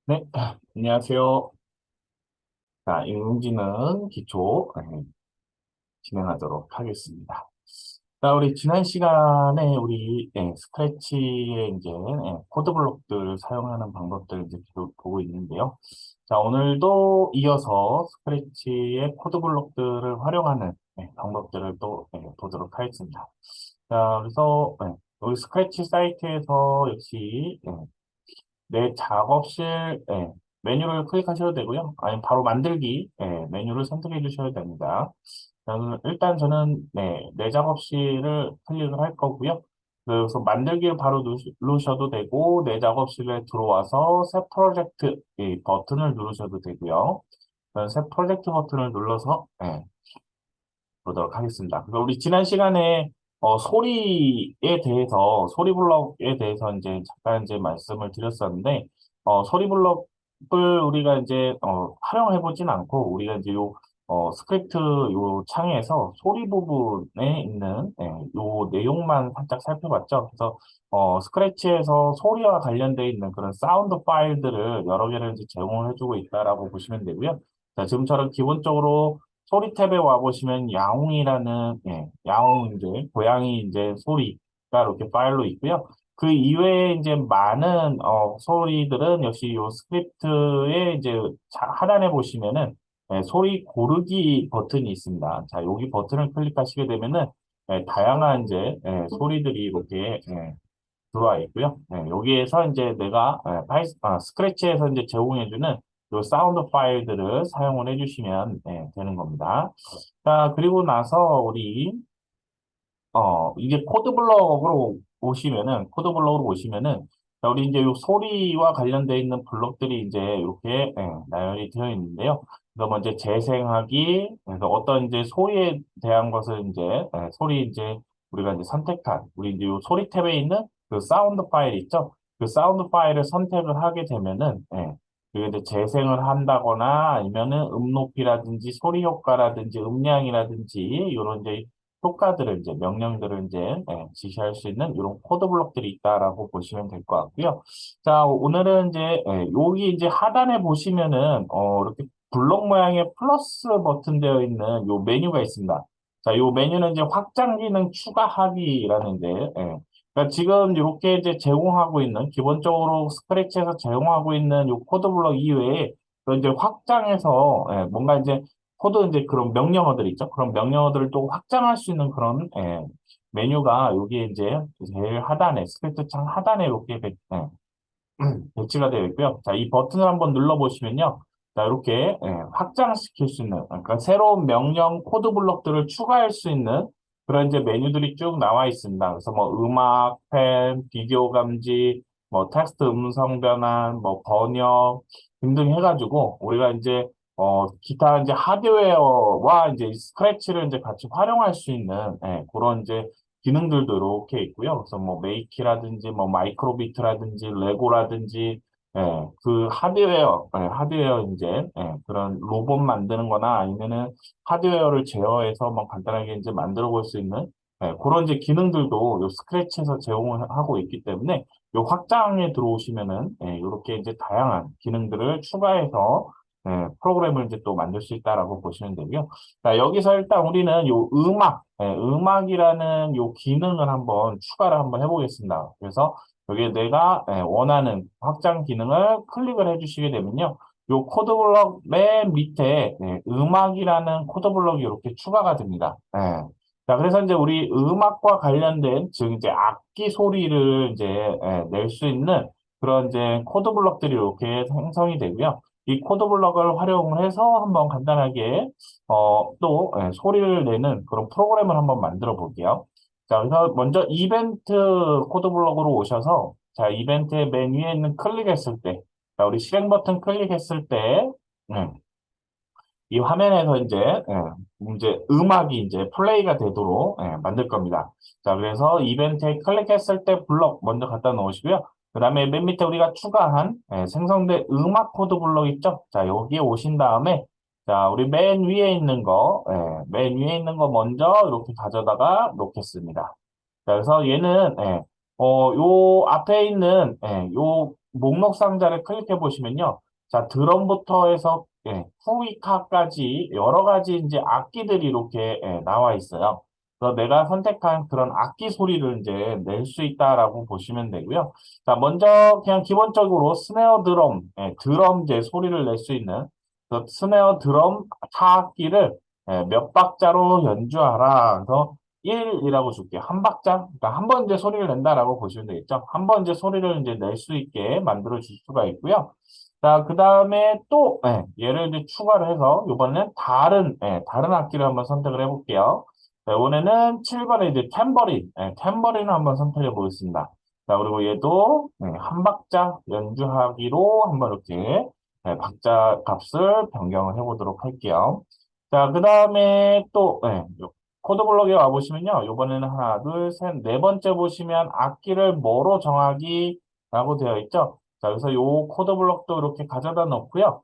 네, 안녕하세요. 자, 인공지능 기초 진행하도록 하겠습니다. 자, 우리 지난 시간에 우리 스크래치의 이제 코드 블록들 사용하는 방법들 이제 계속 보고 있는데요. 자, 오늘도 이어서 스크래치의 코드 블록들을 활용하는 방법들을 또 보도록 하겠습니다. 자, 그래서 우리 스크래치 사이트에서 역시 내 작업실 메뉴를 클릭하셔도 되고요. 아니면 바로 만들기 메뉴를 선택해 주셔도 됩니다. 일단 저는 내 작업실을 클릭을 할 거고요. 그래서 만들기를 바로 누르셔도 되고 내 작업실에 들어와서 새 프로젝트 이 버튼을 누르셔도 되고요. 새 프로젝트 버튼을 눌러서 보도록 하겠습니다. 그래서 우리 지난 시간에 소리에 대해서 소리 블럭에 대해서 이제 잠깐 이제 말씀을 드렸었는데 소리 블럭을 우리가 이제 활용해 보진 않고 우리가 이제 요 스크립트 요 창에서 소리 부분에 있는 요 내용만 살짝 살펴봤죠. 그래서 스크래치에서 소리와 관련되어 있는 그런 사운드 파일들을 여러 개를 이제 제공을 해주고 있다라고 보시면 되고요. 자, 지금처럼 기본적으로 소리 탭에 와보시면 야옹이라는, 야옹 이제, 고양이 이제 소리가 이렇게 파일로 있고요. 그 이외에 이제 많은, 소리들은 역시 요 스크립트의 이제 하단에 보시면은, 소리 고르기 버튼이 있습니다. 자, 여기 버튼을 클릭하시게 되면은, 다양한 이제, 소리들이 이렇게, 들어와 있고요. 여기에서 이제 내가 스크래치에서 이제 제공해주는 요 사운드 파일들을 사용을 해주시면 되는 겁니다. 자, 그리고 나서 우리 이게 코드 블럭으로 오시면은, 자, 우리 이제 요 소리와 관련되어 있는 블럭들이 이제 이렇게, 나열이 되어 있는데요. 그래서 먼저 재생하기, 그래서 어떤 이제 소리에 대한 것을 이제, 소리 이제, 우리가 이제 선택한, 우리 이제 요 소리 탭에 있는 그 사운드 파일 있죠? 그 사운드 파일을 선택을 하게 되면은, 그게 이제 재생을 한다거나 아니면은 높이라든지 소리 효과라든지 음량이라든지, 이런 이제 효과들을 이제 명령들을 이제 지시할 수 있는 이런 코드 블록들이 있다라고 보시면 될 것 같고요. 자, 오늘은 이제 여기 이제 하단에 보시면은 이렇게 블록 모양의 플러스 버튼 되어 있는 요 메뉴가 있습니다. 자, 요 메뉴는 이제 확장 기능 추가하기라는데 그러니까 지금 이렇게 이제 제공하고 있는 기본적으로 스크래치에서 제공하고 있는 요 코드 블록 이외에 또 이제 확장해서 뭔가 이제 코드 이제 그런 명령어들 있죠. 그런 명령어들을 또 확장할 수 있는 그런 메뉴가 여기에 이제 제일 하단에 스크립트 창 하단에 이렇게 배치가 되어 있고요. 자, 이 버튼을 한번 눌러보시면요. 자, 이렇게 확장시킬 수 있는 그러니까 새로운 명령 코드 블록들을 추가할 수 있는 그런 이제 메뉴들이 쭉 나와 있습니다. 그래서 뭐 음악, 펜, 비디오 감지, 뭐 텍스트 음성 변환, 뭐 번역 등등 해가지고 우리가 이제 기타 이제 하드웨어와 이제 스크래치를 이제 같이 활용할 수 있는 그런 이제 기능들도 이렇게 있고요. 그래서 뭐 메이키라든지 뭐 마이크로비트라든지 레고라든지 그 하드웨어 이제 그런 로봇 만드는 거나 아니면은 하드웨어를 제어해서 뭐 간단하게 이제 만들어 볼 수 있는 그런 이제 기능들도 요 스크래치에서 제공을 하고 있기 때문에 요 확장에 들어오시면은 이렇게 이제 다양한 기능들을 추가해서 프로그램을 이제 또 만들 수 있다라고 보시면 되고요. 자, 여기서 일단 우리는 요 음악이라는 요 기능을 한번 추가를 한번 해보겠습니다. 그래서 여기에 내가 원하는 확장 기능을 클릭을 해주시게 되면요. 요 코드 블럭 맨 밑에 음악이라는 코드 블럭이 이렇게 추가가 됩니다. 자, 그래서 이제 우리 음악과 관련된, 즉 이제 악기 소리를 이제 낼 수 있는 그런 이제 코드 블럭들이 이렇게 생성이 되고요. 이 코드 블럭을 활용을 해서 한번 간단하게 또 소리를 내는 그런 프로그램을 한번 만들어 볼게요. 자, 그래서 먼저 이벤트 코드 블럭으로 오셔서 자, 이벤트의 맨 위에 있는 클릭했을 때, 자, 우리 실행 버튼 클릭했을 때, 음, 이 화면에서 이제 음악이 이제 플레이가 되도록 만들 겁니다. 자, 그래서 이벤트에 클릭했을 때 블럭 먼저 갖다 놓으시고요. 그 다음에 맨 밑에 우리가 추가한 생성된 음악 코드 블럭 있죠? 자, 여기에 오신 다음에 자, 우리 맨 위에 있는 거 먼저 이렇게 가져다가 놓겠습니다. 자, 그래서 얘는 요 앞에 있는 요 목록 상자를 클릭해 보시면요. 자, 드럼부터 해서 후이카까지 여러 가지 이제 악기들이 이렇게 나와 있어요. 그래서 내가 선택한 그런 악기 소리를 이제 낼 수 있다라고 보시면 되고요. 자, 먼저 그냥 기본적으로 스네어 드럼, 드럼 이제 소리를 낼 수 있는 그 스네어 드럼 타악기를 몇 박자로 연주하라. 그래서 1이라고 줄게요. 한 박자. 그러니까 한 번 이제 소리를 낸다라고 보시면 되겠죠. 한 번 이제 소리를 이제 낼 수 있게 만들어 줄 수가 있고요. 자, 그 다음에 또, 얘를 이제 추가를 해서, 이번에는 다른 악기를 한번 선택을 해볼게요. 자, 이번에는 7번에 이제 탬버린, 탬버린을 한번 선택해 보겠습니다. 자, 그리고 얘도, 한 박자 연주하기로 한번 이렇게, 박자 값을 변경을 해보도록 할게요. 자, 그 다음에 또, 코드 블록에 와보시면요. 이번에는 하나, 둘, 셋, 네 번째 보시면 악기를 뭐로 정하기 라고 되어 있죠. 자, 그래서 요 코드 블록도 이렇게 가져다 놓고요.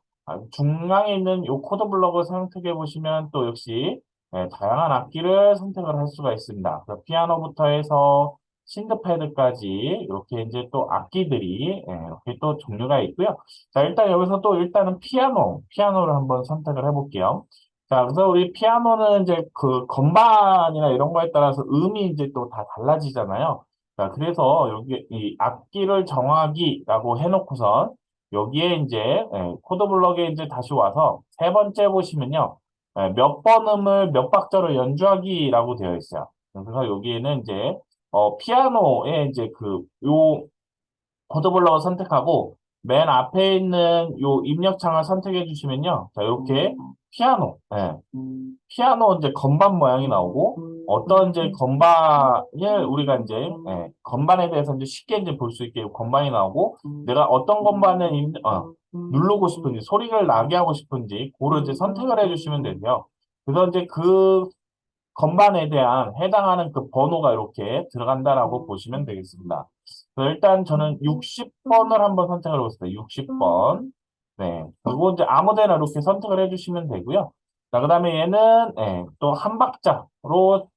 중앙에 있는 요 코드 블록을 선택해 보시면 또 역시 다양한 악기를 선택을 할 수가 있습니다. 그래서 피아노부터 해서 싱크패드까지 이렇게 이제 또 악기들이 이렇게 또 종류가 있고요. 자, 일단 여기서 또 일단은 피아노를 한번 선택을 해볼게요. 자, 그래서 우리 피아노는 이제 그 건반이나 이런 거에 따라서 음이 이제 또 다 달라지잖아요. 자, 그래서 여기 이 악기를 정하기라고 해놓고선 여기에 이제 코드 블럭에 이제 다시 와서 세 번째 보시면요. 몇 번 음을 몇 박자로 연주하기라고 되어 있어요. 그래서 여기에는 이제 피아노에 이제 요 코드 블럭을 선택하고 맨 앞에 있는 요 입력창을 선택해 주시면요. 자, 이렇게 피아노 이제 건반 모양이 나오고 어떤 이제 건반을 우리가 이제 건반에 대해서 이제 쉽게 이제 볼 수 있게 건반이 나오고 내가 어떤 건반을 누르고 싶은지 소리를 나게 하고 싶은지 그걸 이제 선택을 해주시면 되고요. 그래서 이제 그 건반에 대한 해당하는 그 번호가 이렇게 들어간다라고 보시면 되겠습니다. 그래서 일단 저는 60번을 한번 선택을 해보겠습니다. 60번. 네. 그리고 이제 아무 데나 이렇게 선택을 해주시면 되고요. 자, 그 다음에 얘는 또 한 박자로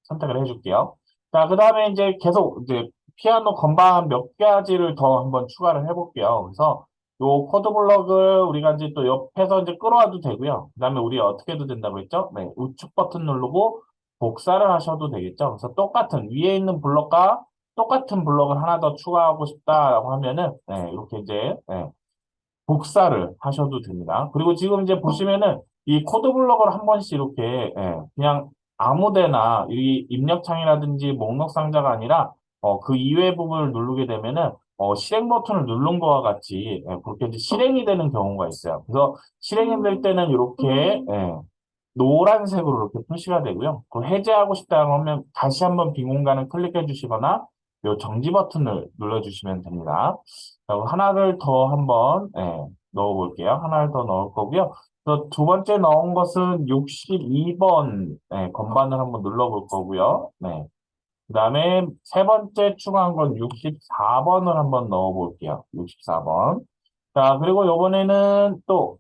선택을 해줄게요. 자, 그 다음에 이제 계속 이제 피아노 건반 몇 가지를 더 한번 추가를 해볼게요. 그래서 요 코드 블럭을 우리가 이제 또 옆에서 이제 끌어와도 되고요. 그 다음에 우리 어떻게 해도 된다고 했죠? 네, 우측 버튼 누르고 복사를 하셔도 되겠죠. 그래서 똑같은 위에 있는 블럭과 똑같은 블럭을 하나 더 추가하고 싶다라고 하면은 이렇게 이제 복사를 하셔도 됩니다. 그리고 지금 이제 보시면은 이 코드 블럭을 한 번씩 이렇게 그냥 아무 데나 이 입력창이라든지 목록 상자가 아니라 그 이외의 부분을 누르게 되면은 실행 버튼을 누른 거와 같이 그렇게 이제 실행이 되는 경우가 있어요. 그래서 실행이 될 때는 이렇게 노란색으로 이렇게 표시가 되고요. 그걸 해제하고 싶다 하면 다시 한번 빈 공간을 클릭해 주시거나 요 정지 버튼을 눌러 주시면 됩니다. 자, 하나를 더 한번 넣어 볼게요. 하나를 더 넣을 거고요. 또 두 번째 넣은 것은 62번 건반을 한번 눌러 볼 거고요. 네. 그다음에 세 번째 추가한 건 64번을 한번 넣어 볼게요. 64번. 자, 그리고 요번에는 또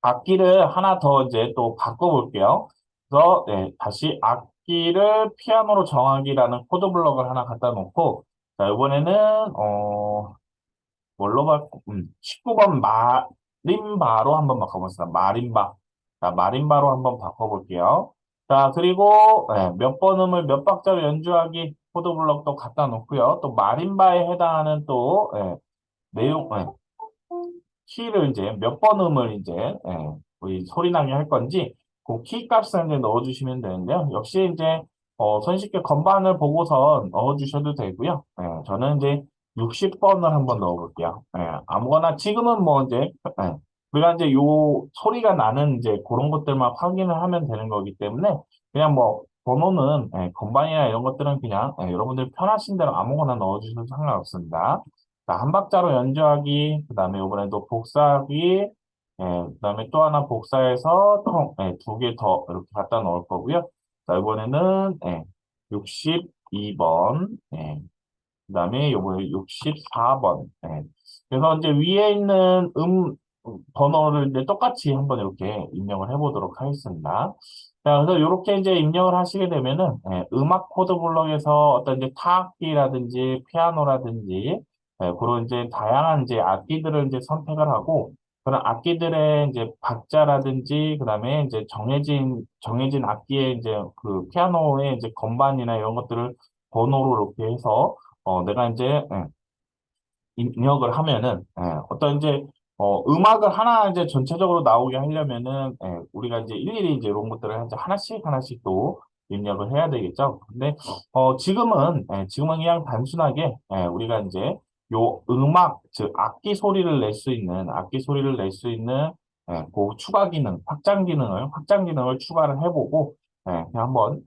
악기를 하나 더 이제 또 바꿔볼게요. 그래서 다시 악기를 피아노로 정하기라는 코드 블럭을 하나 갖다 놓고 자, 이번에는 뭘로 바꿔? 19번 마림바로 한번 바꿔보겠습니다. 마림바. 자, 마림바로 한번 바꿔볼게요. 자, 그리고 몇 번 음을 몇 박자로 연주하기 코드 블럭도 갖다 놓고요. 또 마림바에 해당하는 또 내용, 키를 이제 몇 번 음을 이제 우리 소리 나게 할 건지 그 키 값을 이제 넣어주시면 되는데요. 역시 이제 손쉽게 건반을 보고서 넣어주셔도 되고요. 저는 이제 60번을 한번 넣어볼게요. 아무거나 지금은 뭐 이제 우리가 이제 요 소리가 나는 이제 그런 것들만 확인을 하면 되는 거기 때문에 그냥 뭐 번호는 건반이나 이런 것들은 그냥 여러분들 편하신 대로 아무거나 넣어주셔도 상관없습니다. 자, 한 박자로 연주하기, 그 다음에 이번에도 복사하기, 그 다음에 또 하나 복사해서 두 개 더 이렇게 갖다 놓을 거고요. 자, 이번에는 62번, 그 다음에 요번에 64번. 그래서 이제 위에 있는 번호를 이제 똑같이 한번 이렇게 입력을 해보도록 하겠습니다. 자, 그래서 이렇게 이제 입력을 하시게 되면은 음악 코드 블록에서 어떤 이제 타악기라든지 피아노라든지 그런 이제 다양한 이제 악기들을 이제 선택을 하고 그런 악기들의 이제 박자라든지 그다음에 이제 정해진 악기의 이제 그 피아노의 이제 건반이나 이런 것들을 번호로 이렇게 해서 내가 이제 입력을 하면은 어떤 이제 음악을 하나 이제 전체적으로 나오게 하려면은 우리가 이제 일일이 이제 이런 것들을 이제 하나씩 하나씩 또 입력을 해야 되겠죠. 근데 지금은 그냥 단순하게 우리가 이제 요 음악 즉 악기 소리를 낼 수 있는 그 추가 기능, 확장 기능을 추가를 해보고 그냥 한번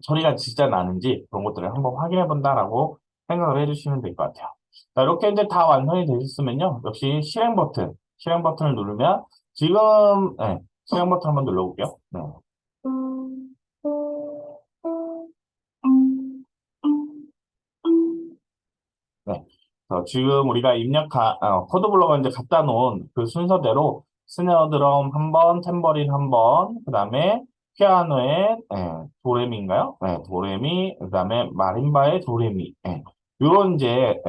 소리가 진짜 나는지 그런 것들을 한번 확인해 본다라고 생각을 해주시면 될 것 같아요. 자, 이렇게 이제 다 완성이 되셨으면요. 역시 실행 버튼을 누르면 지금, 실행 버튼 한번 눌러볼게요. 네. 네. 지금 우리가 코드 블럭을 이제 갖다 놓은 그 순서대로 스네어 드럼 한 번, 탬버린 한 번, 그 다음에 피아노의 도레미인가요? 네, 도레미, 그 다음에 마림바의 도레미. 요런 이제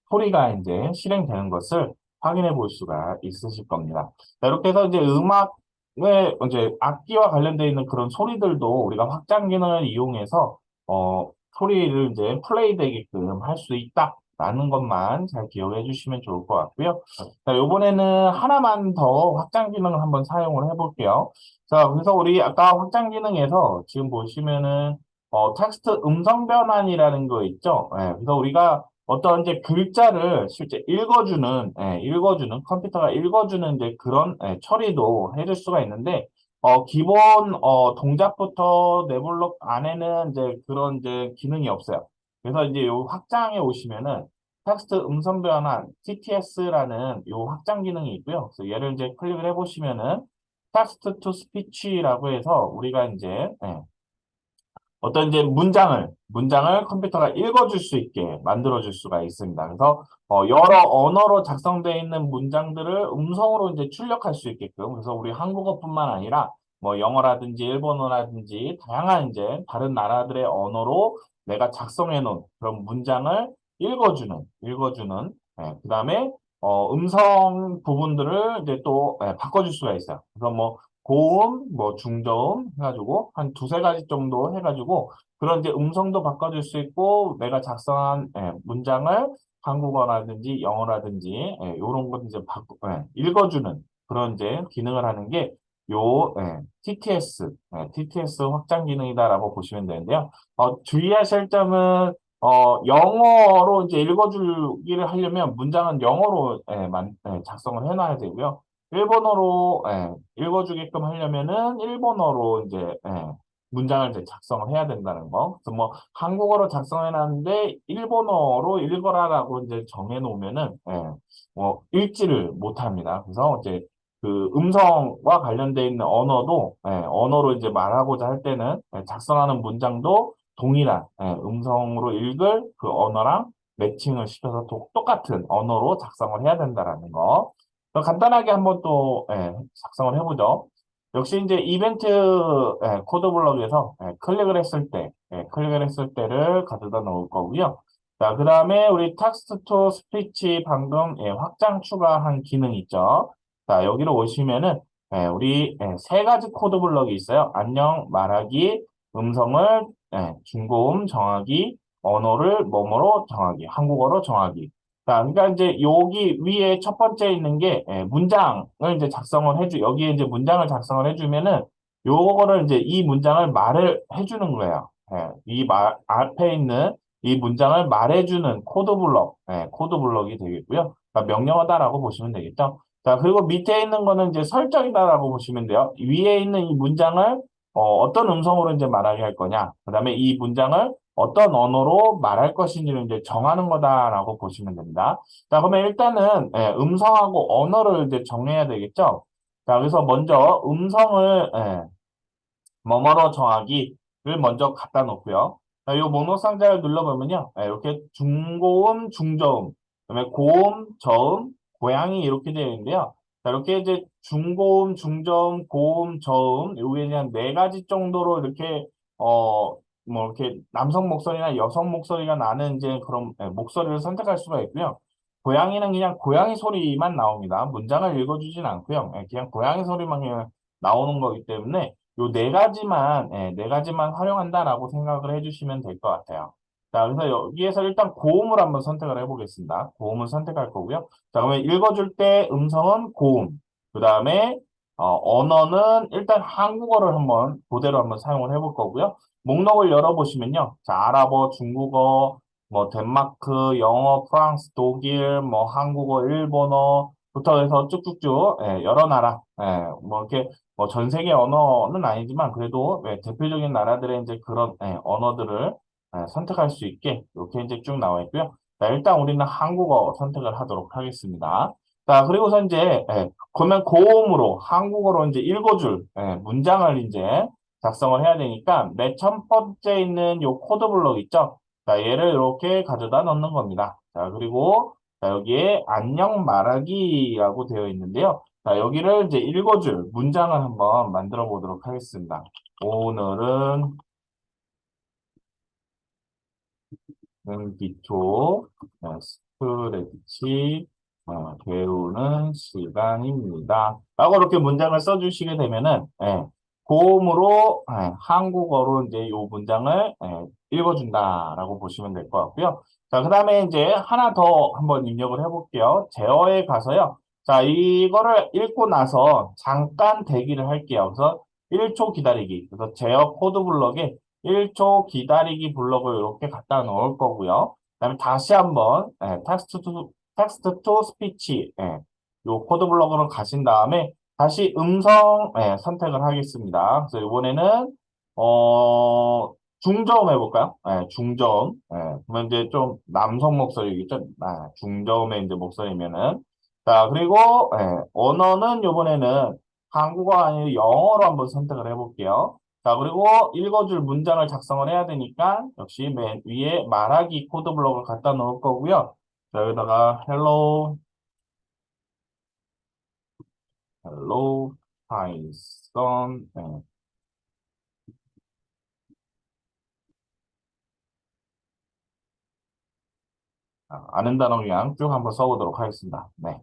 소리가 이제 실행되는 것을 확인해 볼 수가 있으실 겁니다. 자, 이렇게 해서 이제 음악의 이제 악기와 관련되어 있는 그런 소리들도 우리가 확장 기능을 이용해서 소리를 이제 플레이 되게끔 할 수 있다. 라는 것만 잘 기억해 주시면 좋을 것 같고요. 자, 이번에는 하나만 더 확장 기능을 한번 사용을 해볼게요. 자, 그래서 우리 아까 확장 기능에서 지금 보시면은, 텍스트 음성 변환이라는 거 있죠? 그래서 우리가 어떤 이제 글자를 실제 컴퓨터가 읽어주는 이제 그런 처리도 해줄 수가 있는데, 기본, 동작부터 내블록 안에는 이제 그런 이제 기능이 없어요. 그래서 이제 요 확장에 오시면은 텍스트 음성 변환 TTS라는 요 확장 기능이 있고요. 그래서 얘를 이제 클릭을 해보시면은 텍스트 투 스피치라고 해서 우리가 이제 어떤 이제 문장을 컴퓨터가 읽어줄 수 있게 만들어줄 수가 있습니다. 그래서 여러 언어로 작성되어 있는 문장들을 음성으로 이제 출력할 수 있게끔 그래서 우리 한국어뿐만 아니라 뭐 영어라든지 일본어라든지 다양한 이제 다른 나라들의 언어로 내가 작성해 놓은 그런 문장을 읽어주는 그다음에 음성 부분들을 이제 또 바꿔줄 수가 있어요. 그래서 뭐 고음, 뭐 중저음 해가지고 한 두세 가지 정도 해가지고 그런 이제 음성도 바꿔줄 수 있고 내가 작성한 문장을 한국어라든지 영어라든지 이런 것 이제 읽어주는 그런 이제 기능을 하는 게 요 TTS 확장 기능이다라고 보시면 되는데요. 주의하실 점은 영어로 이제 읽어주기를 하려면 문장은 영어로 작성을 해놔야 되고요. 일본어로 읽어주게끔 하려면은 일본어로 이제 문장을 이제 작성을 해야 된다는 거. 그래서 뭐 한국어로 작성해놨는데 일본어로 읽어라라고 이제 정해놓으면은 뭐 읽지를 못합니다. 그래서 이제 그 음성과 관련돼 있는 언어로 이제 말하고자 할 때는 작성하는 문장도 동일한 음성으로 읽을 그 언어랑 매칭을 시켜서 똑같은 언어로 작성을 해야 된다라는 거. 그럼 간단하게 한번 또 작성을 해보죠. 역시 이제 이벤트 코드 블럭에서 클릭을 했을 때를 가져다 놓을 거고요. 자, 그 다음에 우리 텍스트 투 스피치 방금 확장 추가한 기능 있죠. 자, 여기로 오시면은 우리 세 가지 코드 블럭이 있어요. 안녕, 말하기, 음성을 중고음 정하기, 언어를 뭐뭐로 정하기, 한국어로 정하기. 자, 그러니까 이제 여기 위에 첫 번째 있는 게 문장을 이제 여기에 이제 문장을 작성을 해주면은 요거를 이제 이 문장을 말을 해주는 거예요. 앞에 있는 이 문장을 말해주는 코드 블럭이 되겠고요. 그러니까 명령어다라고 보시면 되겠죠. 자, 그리고 밑에 있는 거는 이제 설정이다라고 보시면 돼요. 위에 있는 이 문장을 어떤 음성으로 이제 말하게 할 거냐. 그 다음에 이 문장을 어떤 언어로 말할 것인지를 이제 정하는 거다라고 보시면 됩니다. 자, 그러면 일단은 음성하고 언어를 이제 정해야 되겠죠. 자, 그래서 먼저 음성을 뭐뭐로 정하기를 먼저 갖다 놓고요. 자, 요 목록 상자를 눌러보면요. 이렇게 중고음, 중저음, 그다음에 고음, 저음, 고양이 이렇게 되어 있는데요. 자, 이렇게 이제 중고음, 중저음, 고음, 저음, 요게 그냥 네 가지 정도로 이렇게 뭐 이렇게 남성 목소리나 여성 목소리가 나는 이제 그런 목소리를 선택할 수가 있고요. 고양이는 그냥 고양이 소리만 나옵니다. 문장을 읽어주진 않고요. 그냥 고양이 소리만 그냥 나오는 거기 때문에 요 네 가지만 네 가지만 활용한다라고 생각을 해주시면 될 것 같아요. 자, 그래서 여기에서 일단 고음을 한번 선택을 해보겠습니다. 고음을 선택할 거고요. 자, 그러면 읽어줄 때 음성은 고음. 그 다음에 언어는 일단 한국어를 한번 그대로 한번 사용을 해볼 거고요. 목록을 열어보시면요. 자, 아랍어, 중국어, 뭐 덴마크, 영어, 프랑스, 독일, 뭐 한국어, 일본어부터 해서 쭉쭉쭉 여러 나라, 뭐 이렇게 뭐 전 세계 언어는 아니지만 그래도 대표적인 나라들의 이제 그런 언어들을 선택할 수 있게 이렇게 이제 쭉 나와 있고요. 자, 일단 우리는 한국어 선택을 하도록 하겠습니다. 자, 그리고서 이제 그러면 고음으로 한국어로 이제 읽어줄 문장을 이제 작성을 해야 되니까 맨 첫 번째 있는 요 코드 블록 있죠? 자, 얘를 이렇게 가져다 넣는 겁니다. 자, 그리고 자, 여기에 안녕 말하기라고 되어 있는데요. 자, 여기를 이제 읽어줄 문장을 한번 만들어 보도록 하겠습니다. 오늘은 기초 스트레치 배우는 시간입니다. 라고 이렇게 문장을 써주시게 되면은 고음으로 한국어로 이제 요 문장을 읽어준다라고 보시면 될 것 같고요. 자, 그 다음에 이제 하나 더 한번 입력을 해볼게요. 제어에 가서요. 자, 이거를 읽고 나서 잠깐 대기를 할게요. 그래서 1초 기다리기. 그래서 제어 코드 블럭에 1초 기다리기 블럭을 이렇게 갖다 놓을 거고요. 그다음에 다시 한번 텍스트 투 스피치 요 코드 블럭으로 가신 다음에 다시 음성 선택을 하겠습니다. 그래서 이번에는 중저음 해볼까요? 중저음. 그러면 이제 좀 남성 목소리겠죠? 중저음의 이제 목소리면은 자 그리고 언어는 이번에는 한국어 아니고 영어로 한번 선택을 해볼게요. 자, 그리고 읽어줄 문장을 작성을 해야 되니까 역시 맨 위에 말하기 코드 블록을 갖다 놓을 거고요. 자, 여기다가 hello, Python, 아는 단어 그냥 쭉 한번 써보도록 하겠습니다. 네.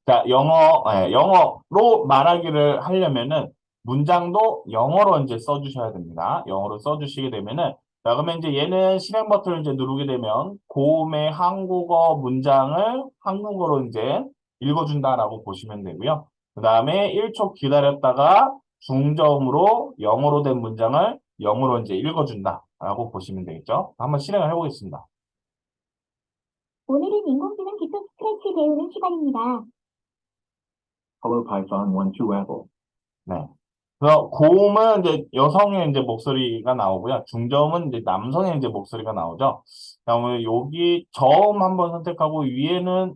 자, 영어로 말하기를 하려면은 문장도 영어로 이제 써주셔야 됩니다. 영어로 써주시게 되면은, 자, 그러면 이제 얘는 실행 버튼을 이제 누르게 되면 고음의 한국어 문장을 한국어로 이제 읽어준다라고 보시면 되고요. 그 다음에 1초 기다렸다가 중저음으로 영어로 된 문장을 영어로 이제 읽어준다라고 보시면 되겠죠. 한번 실행을 해보겠습니다. 오늘은 인공지능 기초 스크래치 배우는 시간입니다. Hello Python 1, 2 Apple. 네. 그래서 고음은 이제 여성의 이제 목소리가 나오고요. 중저음은 이제 남성의 이제 목소리가 나오죠. 그다음에 여기 저음 한번 선택하고 위에는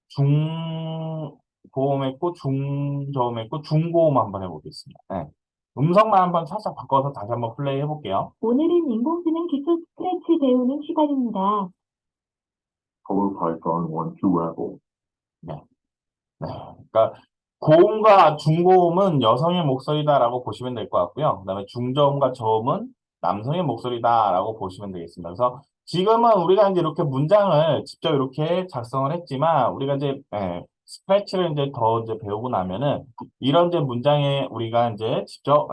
중고음 했고 중저음 했고 중고음 한번 해보겠습니다. 음성만 한번 살짝 바꿔서 다시 한번 플레이 해볼게요. 오늘은 인공지능 기초 스크래치 배우는 시간입니다. Hello Python 1, 2 Apple. 네. 네. 그러니까 고음과 중고음은 여성의 목소리다라고 보시면 될 것 같고요. 그다음에 중저음과 저음은 남성의 목소리다라고 보시면 되겠습니다. 그래서 지금은 우리가 이제 이렇게 문장을 직접 이렇게 작성을 했지만 우리가 이제 스크래치를 이제 더 이제 배우고 나면은 이런 이제 문장에 우리가 이제 직접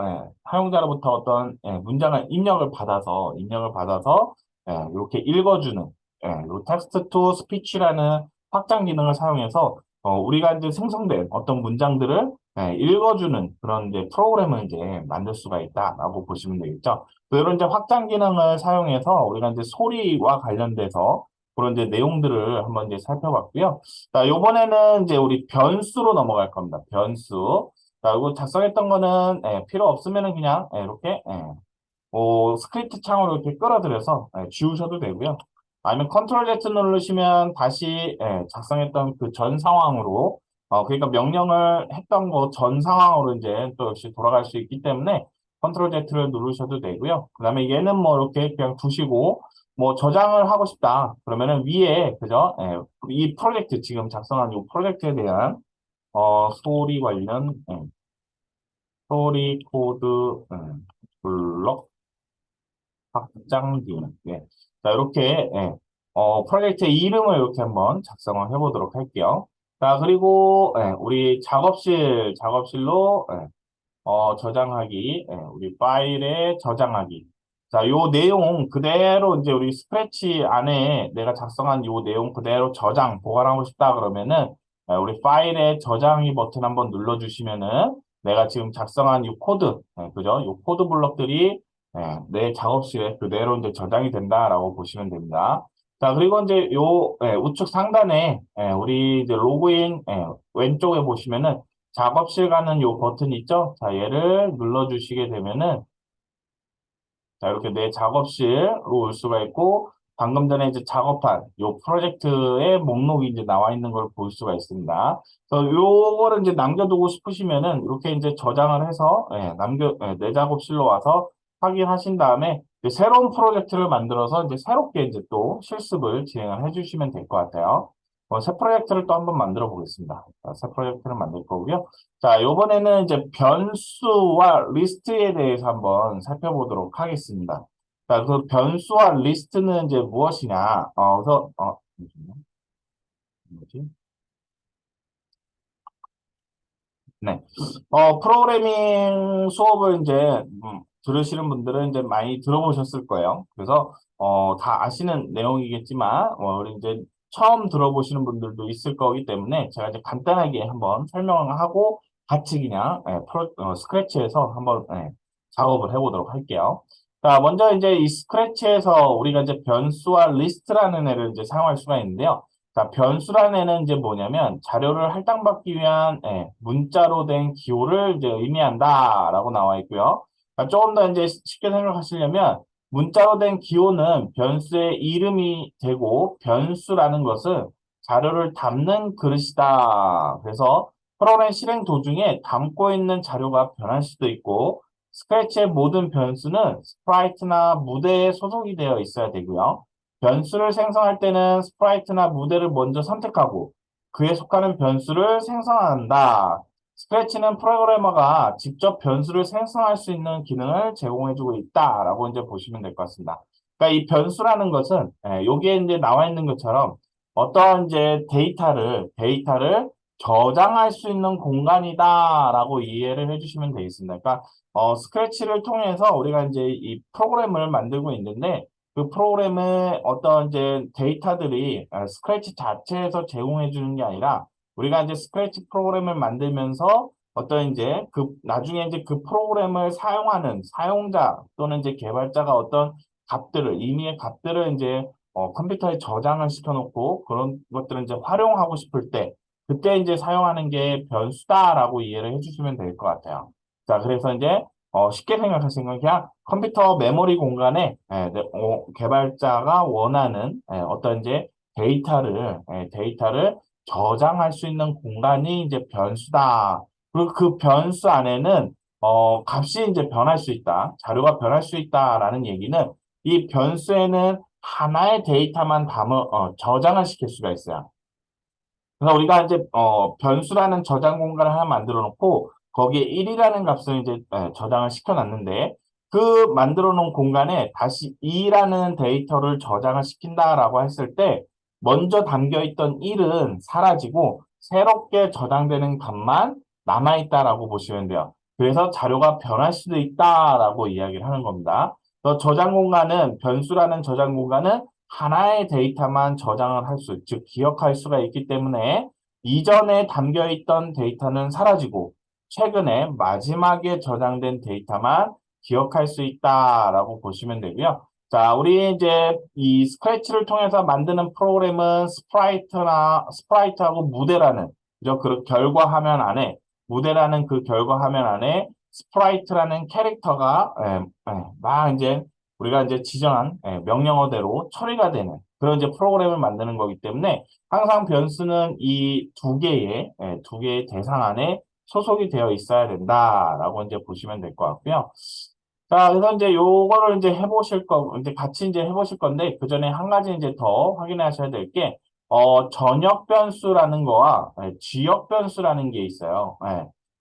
사용자로부터 어떤 문장을 입력을 받아서 이렇게 읽어주는 요 텍스트 투 스피치라는 확장 기능을 사용해서 우리가 이제 생성된 어떤 문장들을 읽어주는 그런 이제 프로그램을 이제 만들 수가 있다라고 보시면 되겠죠. 그런 이제 확장 기능을 사용해서 우리가 이제 소리와 관련돼서 그런 이제 내용들을 한번 이제 살펴봤고요. 자, 이번에는 이제 우리 변수로 넘어갈 겁니다. 변수. 자, 이거 작성했던 거는 필요 없으면은 그냥 이렇게 스크립트 창으로 이렇게 끌어들여서 지우셔도 되고요. 아니면 컨트롤 Z 누르시면 다시 작성했던 그 전 상황으로 그러니까 명령을 했던 거 전 상황으로 이제 또 역시 돌아갈 수 있기 때문에 컨트롤 Z를 누르셔도 되고요. 그다음에 얘는 뭐 이렇게 그냥 두시고 뭐 저장을 하고 싶다. 그러면은 위에 그죠? 이 프로젝트 지금 작성한 이 프로젝트에 대한 소리 관련 소리 코드 블럭 확장기. 예. 자, 이렇게, 예. 프로젝트의 이름을 이렇게 한번 작성을 해보도록 할게요. 자, 그리고, 예, 우리 작업실로, 예, 저장하기, 예, 우리 파일에 저장하기. 자, 요 내용 그대로 이제 우리 스크래치 안에 내가 작성한 요 내용 그대로 보관하고 싶다 그러면은, 예, 우리 파일에 저장이 버튼 한번 눌러주시면은 내가 지금 작성한 이 코드, 예, 그죠? 요 코드 블럭들이 예, 내 작업실에 그대로 이제 저장이 된다라고 보시면 됩니다. 자, 그리고 이제 우측 상단에, 우리 이제 로그인, 왼쪽에 보시면은 작업실 가는 요 버튼 있죠? 자, 얘를 눌러주시게 되면은, 자, 이렇게 내 작업실로 올 수가 있고, 방금 전에 이제 작업한 요 프로젝트의 목록이 이제 나와 있는 걸 볼 수가 있습니다. 그래서 요거를 이제 남겨두고 싶으시면은, 이렇게 이제 저장을 해서, 내 작업실로 와서 확인하신 다음에, 이제 새로운 프로젝트를 만들어서 이제 새롭게 이제 또 실습을 진행을 해주시면 될 것 같아요. 새 프로젝트를 또 한번 만들어 보겠습니다. 자, 새 프로젝트를 만들 거고요. 자, 요번에는 이제 변수와 리스트에 대해서 한번 살펴보도록 하겠습니다. 자, 그 변수와 리스트는 이제 무엇이냐? 잠시만요. 뭐지? 네. 프로그래밍 수업을 이제, 들으시는 분들은 이제 많이 들어보셨을 거예요. 그래서, 다 아시는 내용이겠지만, 우리 이제 처음 들어보시는 분들도 있을 거기 때문에 제가 이제 간단하게 한번 설명을 하고 같이 그냥, 스크래치에서 한번, 작업을 해보도록 할게요. 자, 먼저 이제 이 스크래치에서 우리가 이제 변수와 리스트라는 애를 이제 사용할 수가 있는데요. 자, 변수라는 애는 이제 뭐냐면 자료를 할당받기 위한 문자로 된 기호를 이제 의미한다라고 나와 있고요. 자, 조금 더 이제 쉽게 생각하시려면 문자로 된 기호는 변수의 이름이 되고 변수라는 것은 자료를 담는 그릇이다. 그래서 프로그램 실행 도중에 담고 있는 자료가 변할 수도 있고 스크래치의 모든 변수는 스프라이트나 무대에 소속이 되어 있어야 되고요. 변수를 생성할 때는 스프라이트나 무대를 먼저 선택하고 그에 속하는 변수를 생성한다. 스크래치는 프로그래머가 직접 변수를 생성할 수 있는 기능을 제공해주고 있다라고 이제 보시면 될 것 같습니다. 그러니까 이 변수라는 것은 여기에 이제 나와 있는 것처럼 어떤 이제 데이터를 저장할 수 있는 공간이다라고 이해를 해주시면 되겠습니다. 그러니까 스크래치를 통해서 우리가 이제 이 프로그램을 만들고 있는데 그 프로그램의 어떤 이제 데이터들이 스크래치 자체에서 제공해 주는 게 아니라 우리가 이제 스크래치 프로그램을 만들면서 어떤 이제 나중에 이제 그 프로그램을 사용하는 사용자 또는 이제 개발자가 어떤 임의의 값들을 이제 컴퓨터에 저장을 시켜놓고 그런 것들을 이제 활용하고 싶을 때 그때 이제 사용하는 게 변수다라고 이해를 해주시면 될 것 같아요. 자, 그래서 이제 쉽게 생각하시면 그냥 컴퓨터 메모리 공간에 개발자가 원하는 어떤 이제 데이터를 저장할 수 있는 공간이 이제 변수다. 그리고 그 변수 안에는 값이 이제 변할 수 있다. 자료가 변할 수 있다라는 얘기는 이 변수에는 하나의 데이터만 저장을 시킬 수가 있어요. 그래서 우리가 이제 변수라는 저장 공간을 하나 만들어 놓고 거기에 1이라는 값을 이제 저장을 시켜 놨는데 그 만들어 놓은 공간에 다시 2라는 데이터를 저장을 시킨다라고 했을 때 먼저 담겨 있던 1은 사라지고 새롭게 저장되는 값만 남아 있다라고 보시면 돼요. 그래서 자료가 변할 수도 있다라고 이야기를 하는 겁니다. 또 변수라는 저장 공간은 하나의 데이터만 저장을 즉 기억할 수가 있기 때문에 이전에 담겨 있던 데이터는 사라지고 최근에 마지막에 저장된 데이터만 기억할 수 있다라고 보시면 되고요. 자, 우리 이제 이 스크래치를 통해서 만드는 프로그램은 스프라이트하고 무대라는 그 결과 화면 안에 무대라는 그 결과 화면 안에 스프라이트라는 캐릭터가 막 이제 우리가 이제 지정한 명령어대로 처리가 되는 그런 이제 프로그램을 만드는 거기 때문에 항상 변수는 이 두 개의 대상 안에 소속이 되어 있어야 된다라고 이제 보시면 될 것 같고요. 자, 그래서 이제 요거를 이제 이제 같이 이제 해보실 건데, 그 전에 한 가지 이제 더 확인하셔야 될 게, 전역 변수라는 거와 지역 변수라는 게 있어요.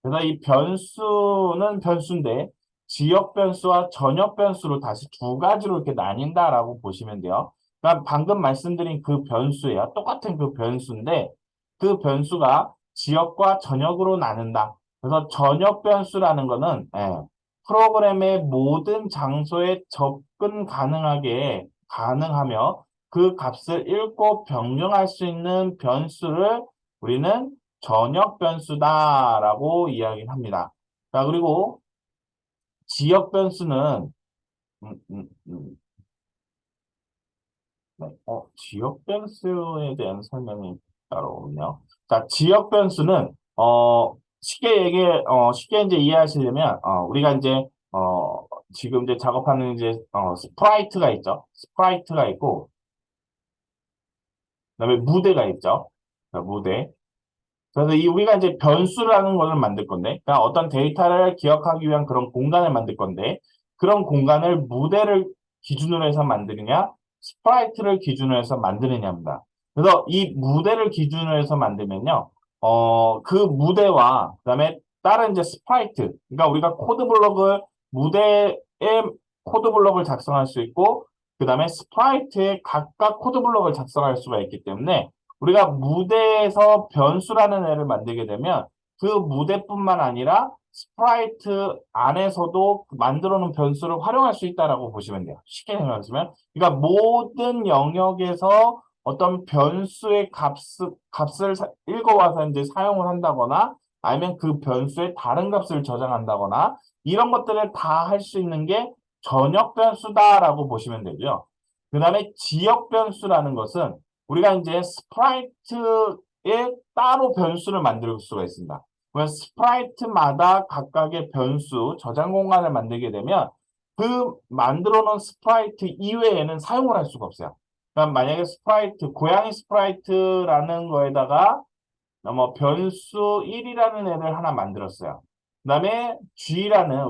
그래서 이 변수는 변수인데, 지역 변수와 전역 변수로 다시 두 가지로 이렇게 나뉜다라고 보시면 돼요. 그러니까 방금 말씀드린 그 변수예요. 똑같은 그 변수인데 그 변수가 지역과 전역으로 나눈다. 그래서 전역 변수라는 거는 프로그램의 모든 장소에 접근 가능하며 그 값을 읽고 변경할 수 있는 변수를 우리는 전역 변수다라고 이야기합니다. 자, 그리고 지역 변수는 음, 음, 음, 네. 지역 변수에 대한 설명이 따로 없네요. 자, 지역 변수는 쉽게 이제 이해하시려면 우리가 이제 지금 이제 작업하는 이제 스프라이트가 있죠. 스프라이트가 있고 그다음에 무대가 있죠. 자, 무대. 그래서 우리가 이제 변수라는 것을 만들 건데, 그러니까 어떤 데이터를 기억하기 위한 그런 공간을 만들 건데, 그런 공간을 무대를 기준으로 해서 만드느냐, 스프라이트를 기준으로 해서 만드느냐입니다. 그래서 이 무대를 기준으로 해서 만들면요, 그 무대와 그다음에 다른 이제 스프라이트, 그러니까 우리가 무대에 코드 블록을 작성할 수 있고, 그다음에 스프라이트에 각각 코드 블록을 작성할 수가 있기 때문에 우리가 무대에서 변수라는 애를 만들게 되면 그 무대뿐만 아니라 스프라이트 안에서도 만들어 놓은 변수를 활용할 수 있다라고 보시면 돼요. 쉽게 생각하시면. 그러니까 모든 영역에서 어떤 변수의 값을 읽어와서 이제 사용을 한다거나 아니면 그 변수의 다른 값을 저장한다거나 이런 것들을 다 할 수 있는 게 전역 변수다라고 보시면 되죠. 그 다음에 지역 변수라는 것은 우리가 이제 스프라이트에 따로 변수를 만들 수가 있습니다. 그러면 스프라이트마다 각각의 변수, 저장 공간을 만들게 되면 그 만들어 놓은 스프라이트 이외에는 사용을 할 수가 없어요. 그럼 만약에 고양이 스프라이트라는 거에다가 뭐 변수 1이라는 애를 하나 만들었어요. 그 다음에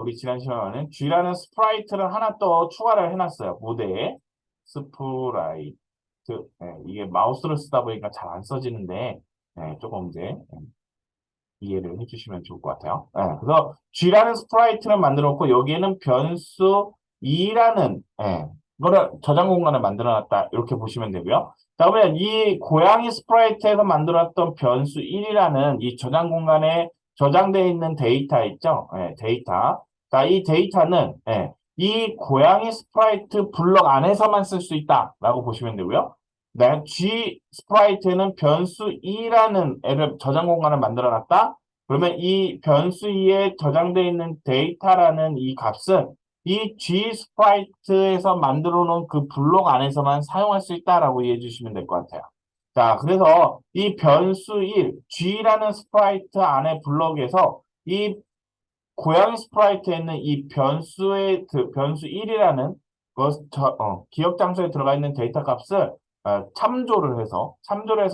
우리 지난 시간에는 G라는 스프라이트를 하나 또 추가를 해놨어요. 모델에. 스프라이트. 이게 마우스를 쓰다 보니까 잘 안 써지는데, 조금 이제 이해를 해주시면 좋을 것 같아요. 그래서 G라는 스프라이트를 만들었고, 여기에는 변수 2라는, 거를 저장 공간을 만들어 놨다. 이렇게 보시면 되고요. 그러면 이 고양이 스프라이트에서 만들었던 변수 1이라는 이 저장 공간에 저장되어 있는 데이터 있죠? 데이터. 자, 이 데이터는, 이 고양이 스프라이트 블록 안에서만 쓸 수 있다라고 보시면 되고요. 네, G 스프라이트에는 변수 2라는 애를 저장 공간을 만들어 놨다. 그러면 이 변수 2에 저장되어 있는 데이터라는 이 값은 이 G 스프라이트에서 만들어 놓은 그 블록 안에서만 사용할 수 있다라고 이해해 주시면 될 것 같아요. 자, 그래서 이 변수 1, G라는 스프라이트 안에 블록에서 이 고양이 스프라이트에 있는 이 변수 1이라는 기억 장소에 들어가 있는 데이터 값을 참조를 해서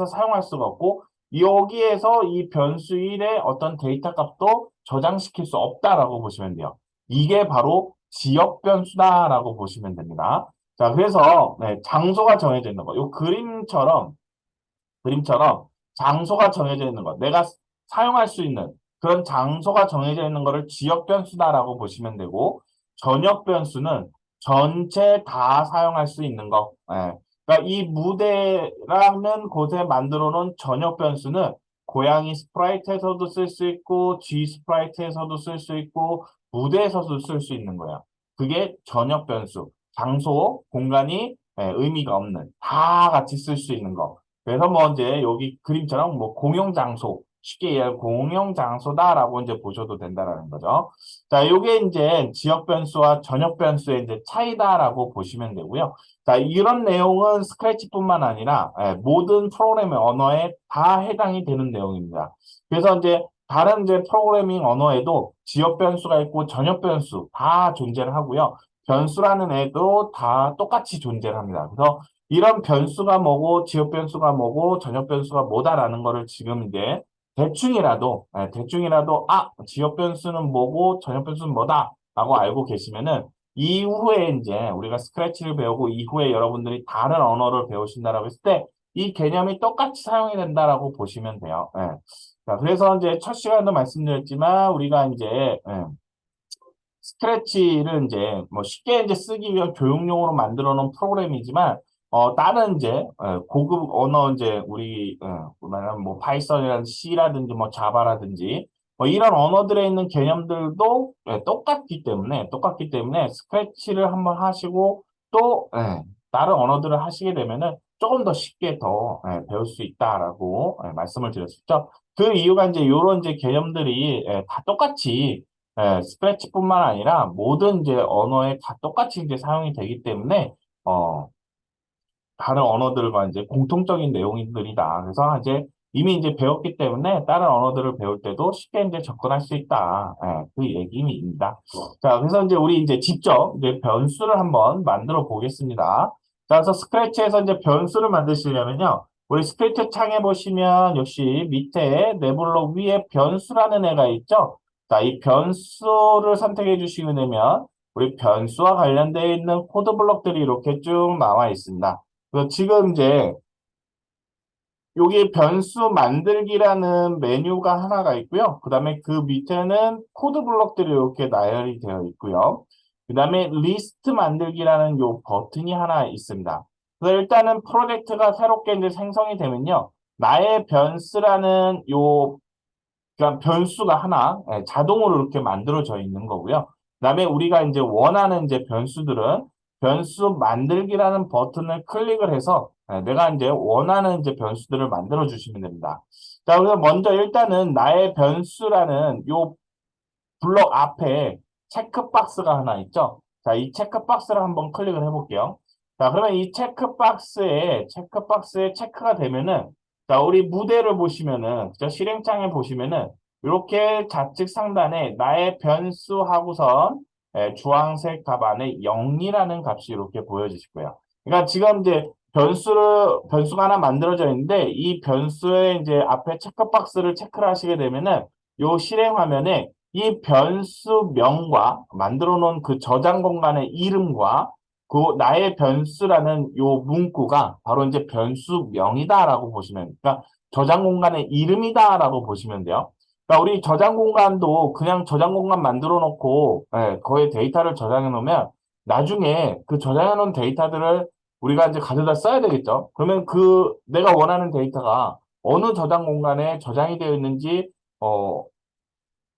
사용할 수가 없고, 여기에서 이 변수 1의 어떤 데이터 값도 저장시킬 수 없다라고 보시면 돼요. 이게 바로 지역 변수다라고 보시면 됩니다. 자, 그래서 장소가 정해져 있는 거. 이 그림처럼 장소가 정해져 있는 것, 내가 사용할 수 있는 그런 장소가 정해져 있는 것을 지역 변수다라고 보시면 되고, 전역 변수는 전체 다 사용할 수 있는 것. 그러니까 이 무대라는 곳에 만들어 놓은 전역 변수는 고양이 스프라이트에서도 쓸 수 있고, G 스프라이트에서도 쓸 수 있고, 무대에서도 쓸 수 있는 거야. 그게 전역 변수. 장소, 공간이 의미가 없는, 다 같이 쓸 수 있는 거. 그래서 뭐 이제 여기 그림처럼 뭐 공용 장소, 쉽게 얘기하면 공용 장소다라고 이제 보셔도 된다라는 거죠. 자, 요게 이제 지역 변수와 전역 변수의 이제 차이다라고 보시면 되고요. 자, 이런 내용은 스크래치뿐만 아니라 모든 프로그래밍 언어에 다 해당이 되는 내용입니다. 그래서 이제 다른 이제 프로그래밍 언어에도 지역 변수가 있고 전역 변수 다 존재를 하고요. 변수라는 애도 다 똑같이 존재를 합니다. 그래서 이런 변수가 뭐고 지역 변수가 뭐고 전역 변수가 뭐다라는 거를 지금 이제 대충이라도 지역 변수는 뭐고 전역 변수는 뭐다라고 알고 계시면은 이후에 이제 우리가 스크래치를 배우고 이후에 여러분들이 다른 언어를 배우신다라고 했을 때 이 개념이 똑같이 사용이 된다라고 보시면 돼요. 자, 그래서 이제 첫 시간도 말씀드렸지만 우리가 이제 스크래치를 이제 뭐 쉽게 이제 쓰기 위한 교육용으로 만들어 놓은 프로그램이지만 다른 이제 고급 언어 이제 우리 말하면 뭐 파이썬이라든지 C라든지 뭐 자바라든지 뭐 이런 언어들에 있는 개념들도 똑같기 때문에 스크래치를 한번 하시고 또 다른 언어들을 하시게 되면은 조금 더 쉽게 더 배울 수 있다라고 말씀을 드렸었죠. 그 이유가 이제 요런 이제 개념들이 다 똑같이 스크래치뿐만 아니라 모든 이제 언어에 다 똑같이 이제 사용이 되기 때문에 어 다른 언어들과 이제 공통적인 내용들이다. 그래서 이제 이미 이제 배웠기 때문에 다른 언어들을 배울 때도 쉽게 이제 접근할 수 있다. 그 얘기입니다. 자, 그래서 이제 우리 이제 직접 이제 변수를 한번 만들어 보겠습니다. 자, 그래서 스크래치에서 이제 변수를 만드시려면요. 우리 스크래치 창에 보시면 역시 밑에 네 블록 위에 변수라는 애가 있죠. 자, 이 변수를 선택해 주시게 되면 우리 변수와 관련되어 있는 코드 블록들이 이렇게 쭉 나와 있습니다. 그래서 지금 이제 여기 변수 만들기라는 메뉴가 하나가 있고요. 그 다음에 그 밑에는 코드 블록들이 이렇게 나열이 되어 있고요. 그 다음에 리스트 만들기라는 요 버튼이 하나 있습니다. 그래서 일단은 프로젝트가 새롭게 이제 생성이 되면요. 나의 변수라는 요 그러니까 변수가 하나 자동으로 이렇게 만들어져 있는 거고요. 그다음에 우리가 이제 원하는 이제 변수들은 변수 만들기라는 버튼을 클릭을 해서 내가 이제 원하는 이제 변수들을 만들어 주시면 됩니다. 자, 그래서 먼저 일단은 나의 변수라는 요 블록 앞에 체크박스가 하나 있죠. 자, 이 체크박스를 한번 클릭을 해볼게요. 자, 그러면 이 체크박스에 체크가 되면은, 자, 우리 무대를 보시면은, 저 실행창에 보시면은, 이렇게 좌측 상단에 나의 변수 하고선 주황색 값 안에 0이라는 값이 이렇게 보여지실 거예요. 그러니까 지금 이제 변수가 하나 만들어져 있는데, 이 변수의 이제 앞에 체크박스를 체크를 하시게 되면은, 요 실행 화면에 이 변수명과 만들어 놓은 그 저장 공간의 이름과 그 나의 변수라는 요 문구가 바로 이제 변수명이다라고 보시면, 그러니까 저장 공간의 이름이다라고 보시면 돼요. 그러니까 우리 저장 공간도 그냥 저장 공간 만들어 놓고 거기에 데이터를 저장해 놓으면 나중에 그 저장해 놓은 데이터들을 우리가 이제 가져다 써야 되겠죠. 그러면 그 내가 원하는 데이터가 어느 저장 공간에 저장이 되어 있는지 어,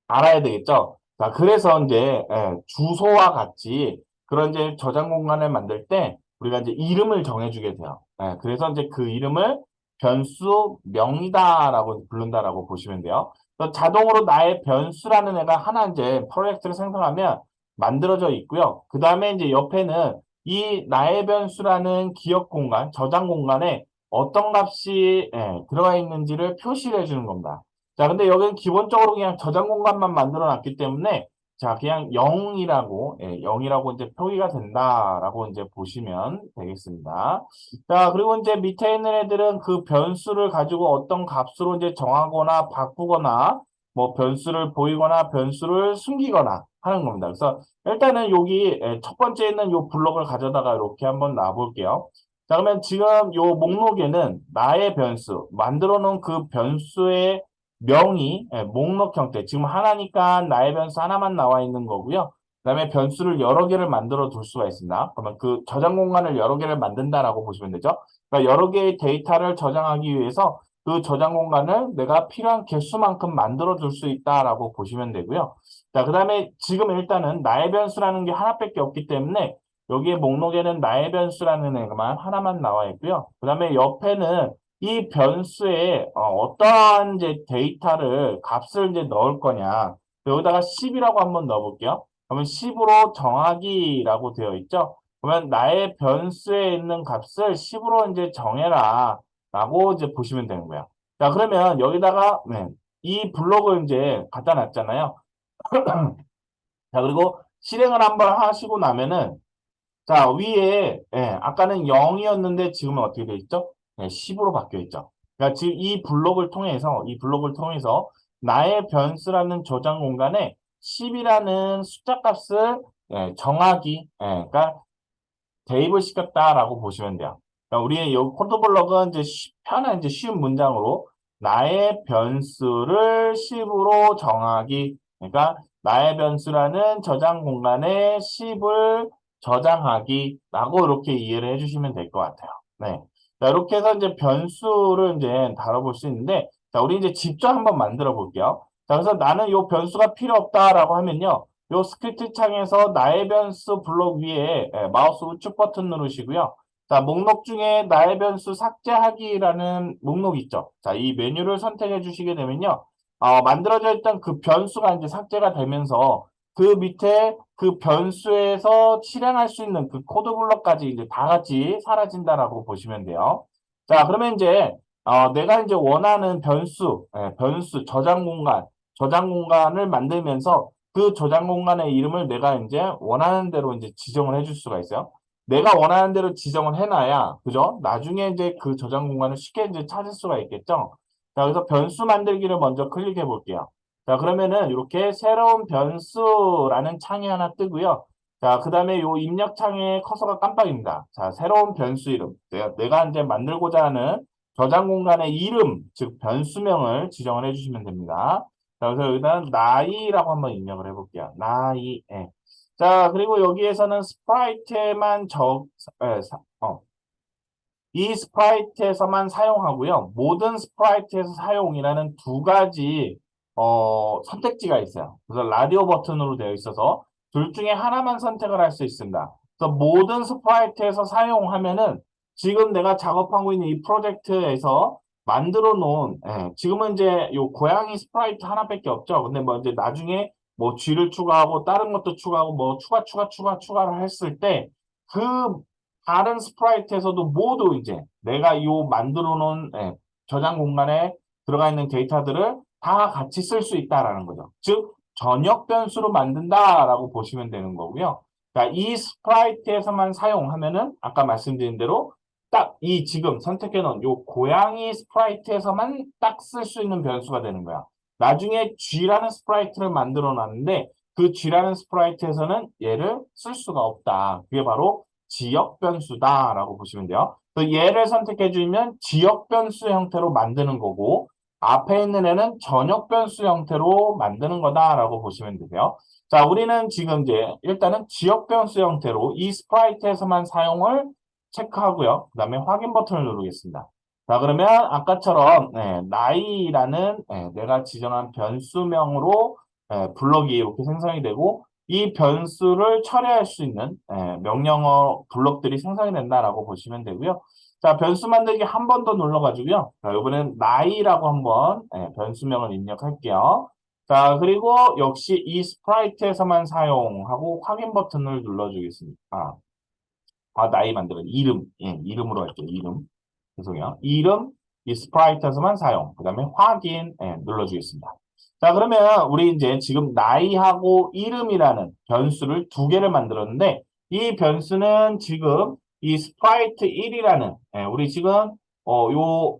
알아야 되겠죠. 자, 그래서 이제 주소와 같이 그런 이제 저장 공간을 만들 때 우리가 이제 이름을 정해주게 돼요. 그래서 이제 그 이름을 변수명이다라고 부른다라고 보시면 돼요. 그래서 자동으로 나의 변수라는 애가 하나 이제 프로젝트를 생성하면 만들어져 있고요. 그 다음에 이제 옆에는 이 나의 변수라는 기억 공간, 저장 공간에 어떤 값이 들어가 있는지를 표시를 해주는 겁니다. 자, 근데 여기는 기본적으로 그냥 저장 공간만 만들어 놨기 때문에, 자, 그냥 0이라고 이제 표기가 된다라고 이제 보시면 되겠습니다. 자, 그리고 이제 밑에 있는 애들은 그 변수를 가지고 어떤 값으로 이제 정하거나 바꾸거나, 뭐 변수를 보이거나 변수를 숨기거나 하는 겁니다. 그래서 일단은 여기 첫 번째 있는 요 블록을 가져다가 이렇게 한번 놔볼게요. 자, 그러면 지금 요 목록에는 나의 변수, 만들어 놓은 그 변수의 명이 목록 형태. 지금 하나니까 나의 변수 하나만 나와 있는 거고요. 그다음에 변수를 여러 개를 만들어 둘 수가 있습니다. 그러면 그 저장 공간을 여러 개를 만든다라고 보시면 되죠. 그러니까 여러 개의 데이터를 저장하기 위해서 그 저장 공간을 내가 필요한 개수만큼 만들어 둘 수 있다라고 보시면 되고요. 자, 그다음에 지금 일단은 나의 변수라는 게 하나밖에 없기 때문에 여기에 목록에는 나의 변수라는 애만 하나만 나와 있고요. 그다음에 옆에는 이 변수에 어떠한 이제 데이터를 값을 이제 넣을 거냐. 여기다가 10이라고 한번 넣어볼게요. 그러면 10으로 정하기라고 되어 있죠. 그러면 나의 변수에 있는 값을 10으로 이제 정해라. 라고 이제 보시면 되는 거예요. 자, 그러면 여기다가 이 블록을 이제 갖다 놨잖아요. 자, 그리고 실행을 한번 하시고 나면은 자, 위에, 아까는 0이었는데 지금은 어떻게 돼 있죠? 10으로 바뀌어 있죠. 그러니까 지금 이 블록을 통해서 나의 변수라는 저장 공간에 10이라는 숫자 값을 정하기, 그러니까 대입을 시켰다라고 보시면 돼요. 그러니까 우리의 이 코드 블록은 이제 편한 이제 쉬운 문장으로 나의 변수를 10으로 정하기 그러니까 나의 변수라는 저장 공간에 10을 저장하기라고 이렇게 이해를 해주시면 될 것 같아요. 네. 자, 이렇게 해서 이제 변수를 이제 다뤄볼 수 있는데, 자, 우리 이제 직접 한번 만들어 볼게요. 자, 그래서 나는 요 변수가 필요 없다라고 하면요. 요 스크립트 창에서 나의 변수 블록 위에 마우스 우측 버튼 누르시고요. 자, 목록 중에 나의 변수 삭제하기라는 목록 있죠. 자, 이 메뉴를 선택해 주시게 되면요. 만들어져 있던 그 변수가 이제 삭제가 되면서 그 밑에 그 변수에서 실행할 수 있는 그 코드 블록까지 이제 다 같이 사라진다라고 보시면 돼요. 자, 그러면 이제 내가 이제 원하는 변수 저장 공간을 만들면서 그 저장 공간의 이름을 내가 이제 원하는 대로 이제 지정을 해줄 수가 있어요. 내가 원하는 대로 지정을 해놔야, 그죠? 나중에 이제 그 저장 공간을 쉽게 이제 찾을 수가 있겠죠? 자, 그래서 변수 만들기를 먼저 클릭해 볼게요. 자, 그러면은 이렇게 새로운 변수라는 창이 하나 뜨고요. 자, 그 다음에 요 입력 창에 커서가 깜빡입니다. 자, 새로운 변수 이름. 내가 이제 만들고자 하는 저장 공간의 이름, 즉 변수명을 지정을 해주시면 됩니다. 자, 그래서 여기다 나이라고 한번 입력을 해볼게요. 나이. 예. 자, 그리고 여기에서는 스프라이트에만 이 스프라이트에서만 사용하고요. 모든 스프라이트에서 사용이라는 두 가지 선택지가 있어요. 그래서 라디오 버튼으로 되어 있어서 둘 중에 하나만 선택을 할 수 있습니다. 그래서 모든 스프라이트에서 사용하면은 지금 내가 작업하고 있는 이 프로젝트에서 만들어 놓은 지금은 이제 요 고양이 스프라이트 하나밖에 없죠. 근데 뭐 이제 나중에 뭐 쥐를 추가하고 다른 것도 추가하고 뭐 추가를 했을 때 그 다른 스프라이트에서도 모두 이제 내가 요 만들어 놓은 저장 공간에 들어가 있는 데이터들을 다 같이 쓸 수 있다라는 거죠. 즉 전역 변수로 만든다라고 보시면 되는 거고요. 자, 이 스프라이트에서만 사용하면은 아까 말씀드린 대로 딱 이 지금 선택해 놓은 요 고양이 스프라이트에서만 딱 쓸 수 있는 변수가 되는 거야. 나중에 G라는 스프라이트를 만들어 놨는데 그 G라는 스프라이트에서는 얘를 쓸 수가 없다. 그게 바로 지역 변수다라고 보시면 돼요. 그 얘를 선택해 주면 지역 변수 형태로 만드는 거고 앞에 있는 애는 전역 변수 형태로 만드는 거다라고 보시면 되세요. 자, 우리는 지금 이제 일단은 지역 변수 형태로 이 스프라이트에서만 사용을 체크하고요. 그다음에 확인 버튼을 누르겠습니다. 자, 그러면 아까처럼 나이라는 내가 지정한 변수명으로 블럭이 이렇게 생성이 되고 이 변수를 처리할 수 있는 명령어 블록들이 생성이 된다라고 보시면 되고요. 자, 변수 만들기 한 번 더 눌러가지고요. 자, 이번엔 나이라고 한번 변수명을 입력할게요. 자, 그리고 역시 이 스프라이트에서만 사용하고 확인 버튼을 눌러주겠습니다. 나이 만들어 이름, 이름으로 할게요. 이름. 죄송해요. 이름, 이 스프라이트에서만 사용. 그 다음에 확인, 눌러주겠습니다. 자, 그러면 우리 이제 지금 나이하고 이름이라는 변수를 두 개를 만들었는데, 이 변수는 지금 이 스프라이트 1이라는, 우리 지금, 요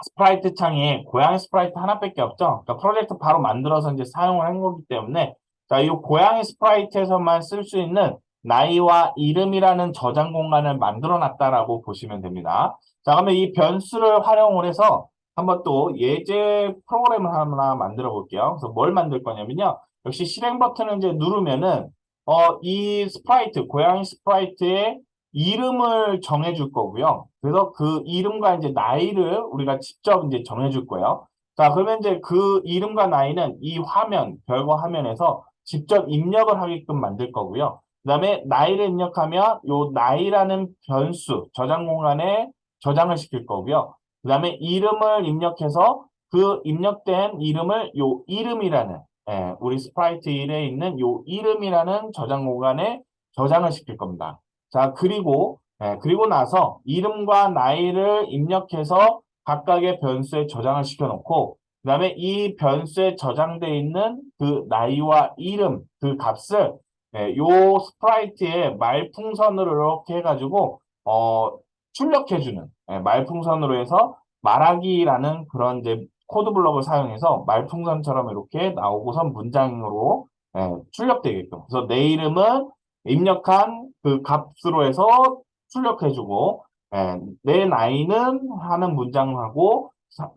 스프라이트 창에 고양이 스프라이트 하나밖에 없죠. 그러니까 프로젝트 바로 만들어서 이제 사용을 한 거기 때문에, 자, 이 고양이 스프라이트에서만 쓸 수 있는 나이와 이름이라는 저장 공간을 만들어 놨다라고 보시면 됩니다. 자, 그러면 이 변수를 활용을 해서 한번 또 예제 프로그램을 하나 만들어 볼게요. 그래서 뭘 만들 거냐면요. 역시 실행 버튼을 이제 누르면은, 이 스프라이트, 고양이 스프라이트의 이름을 정해줄 거고요. 그래서 그 이름과 이제 나이를 우리가 직접 이제 정해줄 거예요. 자, 그러면 이제 그 이름과 나이는 이 화면, 별거 화면에서 직접 입력을 하게끔 만들 거고요. 그 다음에 나이를 입력하면 요 나이라는 변수, 저장 공간에 저장을 시킬 거고요. 그 다음에 이름을 입력해서 그 입력된 이름을 요 이름이라는, 우리 스프라이트 1에 있는 요 이름이라는 저장 공간에 저장을 시킬 겁니다. 자, 그리고 나서 이름과 나이를 입력해서 각각의 변수에 저장을 시켜놓고, 그 다음에 이 변수에 저장되어 있는 그 나이와 이름, 그 값을 요 스프라이트의 말풍선으로 이렇게 해가지고 출력해주는 말풍선으로 해서 말하기라는 그런 이제 코드 블록을 사용해서 말풍선처럼 이렇게 나오고선 문장으로 출력되게끔. 그래서 내 이름은 입력한 그 값으로 해서 출력해주고 내 나이는 하는 문장하고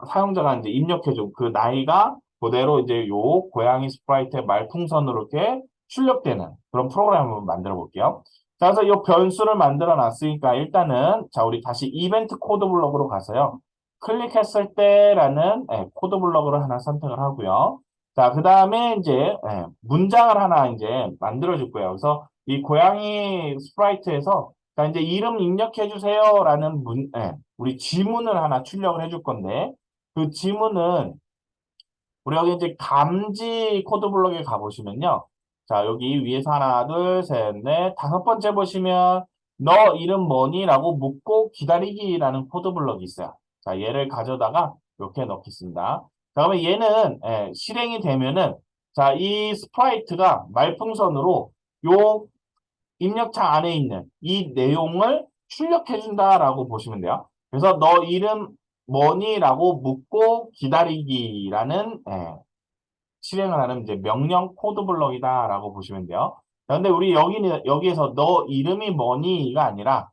사용자가 이제 입력해준 그 나이가 그대로 이제 요 고양이 스프라이트의 말풍선으로 이렇게 출력되는 그런 프로그램을 한번 만들어 볼게요. 자, 그래서 이 변수를 만들어 놨으니까 일단은 자, 우리 다시 이벤트 코드 블럭으로 가서요. 클릭했을 때라는 코드 블럭으로 하나 선택을 하고요. 자, 그 다음에 이제 문장을 하나 이제 만들어 줄 거예요. 그래서 이 고양이 스프라이트에서 자, 이제 이름 입력해 주세요라는 우리 지문을 하나 출력을 해줄 건데 그 지문은 우리 여기 이제 감지 코드 블록에 가보시면요. 자, 여기 위에서 하나, 둘, 셋, 넷, 다섯 번째 보시면 너 이름 뭐니? 라고 묻고 기다리기라는 코드 블록이 있어요. 자, 얘를 가져다가 이렇게 넣겠습니다. 자, 그러면 얘는 실행이 되면은 자, 이 스프라이트가 말풍선으로 요 입력창 안에 있는 이 내용을 출력해준다라고 보시면 돼요. 그래서 너 이름 뭐니? 라고 묻고 기다리기라는 실행을 하는 이제 명령 코드 블럭이다라고 보시면 돼요. 그런데 우리 여기에서 너 이름이 뭐니가 아니라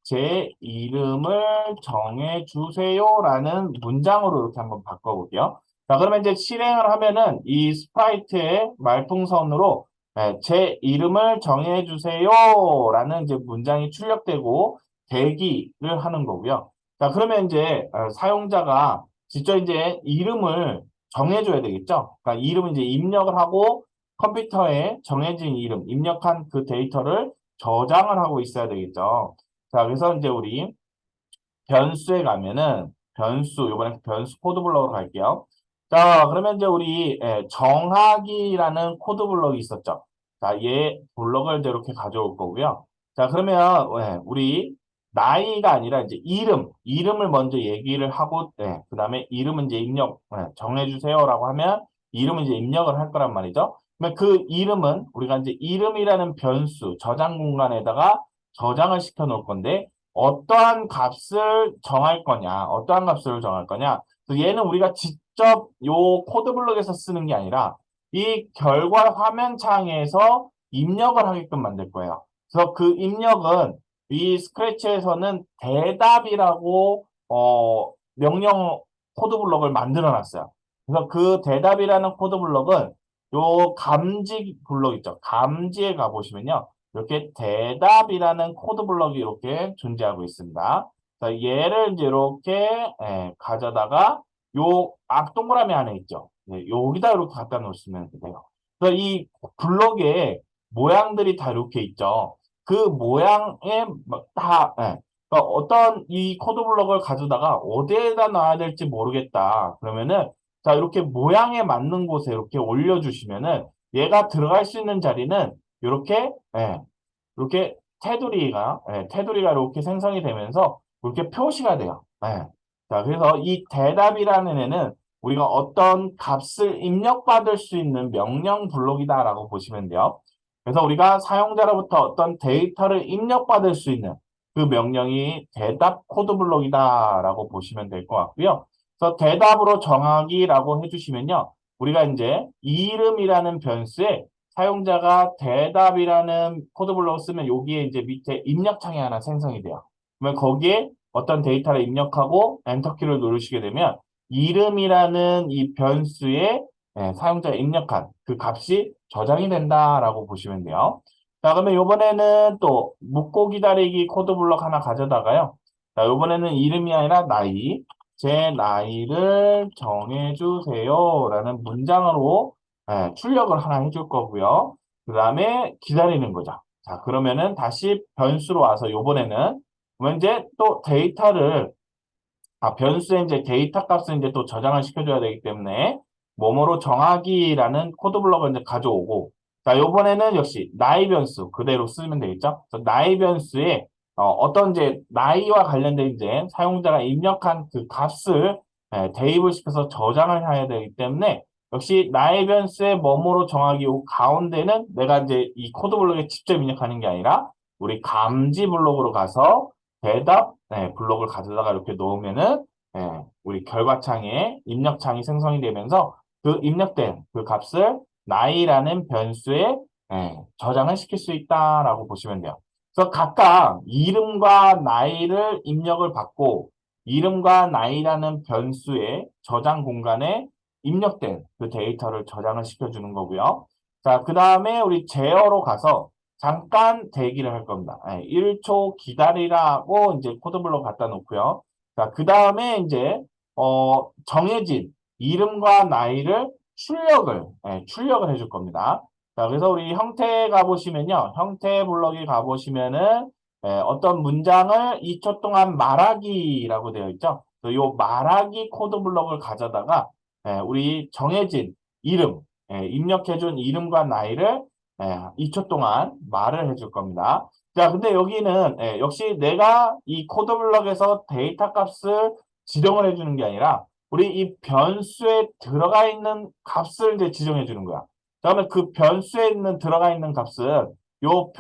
제 이름을 정해 주세요라는 문장으로 이렇게 한번 바꿔볼게요. 자, 그러면 이제 실행을 하면은 이 스프라이트의 말풍선으로 제 이름을 정해 주세요라는 이제 문장이 출력되고 대기를 하는 거고요. 자, 그러면 이제 사용자가 직접 이제 이름을 정해줘야 되겠죠? 그러니까 이름을 이제 입력을 하고 컴퓨터에 정해진 이름, 입력한 그 데이터를 저장을 하고 있어야 되겠죠. 자, 그래서 이제 우리 변수에 가면은 이번에 변수 코드 블럭으로 갈게요. 자, 그러면 이제 우리 정하기라는 코드 블럭이 있었죠. 자, 얘 블럭을 이제 이렇게 가져올 거고요. 자, 그러면 우리 나이가 아니라 이제 이름을 먼저 얘기를 하고 그다음에 이름은 이제 정해 주세요라고 하면 이름은 이제 입력을 할 거란 말이죠. 그러면 그 이름은 우리가 이제 이름이라는 변수 저장 공간에다가 저장을 시켜 놓을 건데 어떠한 값을 정할 거냐, 어떠한 값을 정할 거냐. 그래서 얘는 우리가 직접 요 코드 블록에서 쓰는 게 아니라 이 결과 화면 창에서 입력을 하게끔 만들 거예요. 그래서 그 입력은 이 스크래치에서는 대답이라고 명령 코드 블록을 만들어 놨어요. 그래서 그 대답이라는 코드 블록은 요 감지 블록 있죠. 감지에 가보시면요. 이렇게 대답이라는 코드 블럭이 이렇게 존재하고 있습니다. 자, 얘를 이제 이렇게 가져다가 요 앞 동그라미 안에 있죠. 여기다 이렇게 갖다 놓으시면 돼요. 그래서 이 블럭에 모양들이 다 이렇게 있죠. 그 모양에 그러니까 어떤 이 코드 블럭을 가져다가 어디에다 놔야 될지 모르겠다. 그러면은 자, 이렇게 모양에 맞는 곳에 이렇게 올려주시면은 얘가 들어갈 수 있는 자리는 이렇게 이렇게 테두리가 이렇게 생성이 되면서 이렇게 표시가 돼요. 자, 그래서 이 대답이라는 애는 우리가 어떤 값을 입력받을 수 있는 명령 블록이다라고 보시면 돼요. 그래서 우리가 사용자로부터 어떤 데이터를 입력받을 수 있는 그 명령이 대답 코드 블록이다라고 보시면 될 것 같고요. 그래서 대답으로 정하기라고 해주시면요. 우리가 이제 이름이라는 변수에 사용자가 대답이라는 코드 블록을 쓰면 여기에 이제 밑에 입력창이 하나 생성이 돼요. 그러면 거기에 어떤 데이터를 입력하고 엔터키를 누르시게 되면 이름이라는 이 변수에 사용자가 입력한 그 값이 저장이 된다라고 보시면 돼요. 자, 그러면 이번에는 또 묻고 기다리기 코드 블록 하나 가져다가요. 자, 이번에는 이름이 아니라 나이. 제 나이를 정해주세요. 라는 문장으로 출력을 하나 해줄 거고요. 그 다음에 기다리는 거죠. 자, 그러면은 다시 변수로 와서 요번에는 이제 또 변수에 이제 데이터 값을 이제 또 저장을 시켜줘야 되기 때문에 뭐뭐로 정하기라는 코드 블럭을 이제 가져오고 자, 요번에는 역시 나이 변수 그대로 쓰면 되겠죠. 그래서 나이 변수에 어떤 이제 나이와 관련된 이제 사용자가 입력한 그 값을 대입을 시켜서 저장을 해야 되기 때문에 역시 나이 변수의 뭐뭐로 정하기 요 가운데는 내가 이제 이 코드 블록에 직접 입력하는 게 아니라 우리 감지 블록으로 가서 대답 블록을 가져다가 이렇게 놓으면은 우리 결과창에 입력창이 생성이 되면서 그 입력된 그 값을 나이라는 변수에 저장을 시킬 수 있다라고 보시면 돼요. 그래서 각각 이름과 나이를 입력을 받고 이름과 나이라는 변수의 저장 공간에 입력된 그 데이터를 저장을 시켜주는 거고요. 자, 그 다음에 우리 제어로 가서 잠깐 대기를 할 겁니다. 1초 기다리라고 이제 코드블록 갖다 놓고요. 자, 그 다음에 이제, 정해진 이름과 나이를 출력을 해줄 겁니다. 자, 그래서 우리 형태 가보시면요. 형태 블럭에 가보시면은, 어떤 문장을 2초 동안 말하기라고 되어 있죠. 이 말하기 코드 블럭을 가져다가, 우리 정해진 이름, 입력해준 이름과 나이를 2초 동안 말을 해줄 겁니다. 자, 근데 여기는 역시 내가 이 코드 블럭에서 데이터 값을 지정을 해주는 게 아니라 우리 이 변수에 들어가 있는 값을 이제 지정해 주는 거야. 그다음에 그 변수에 있는 들어가 있는 값은 요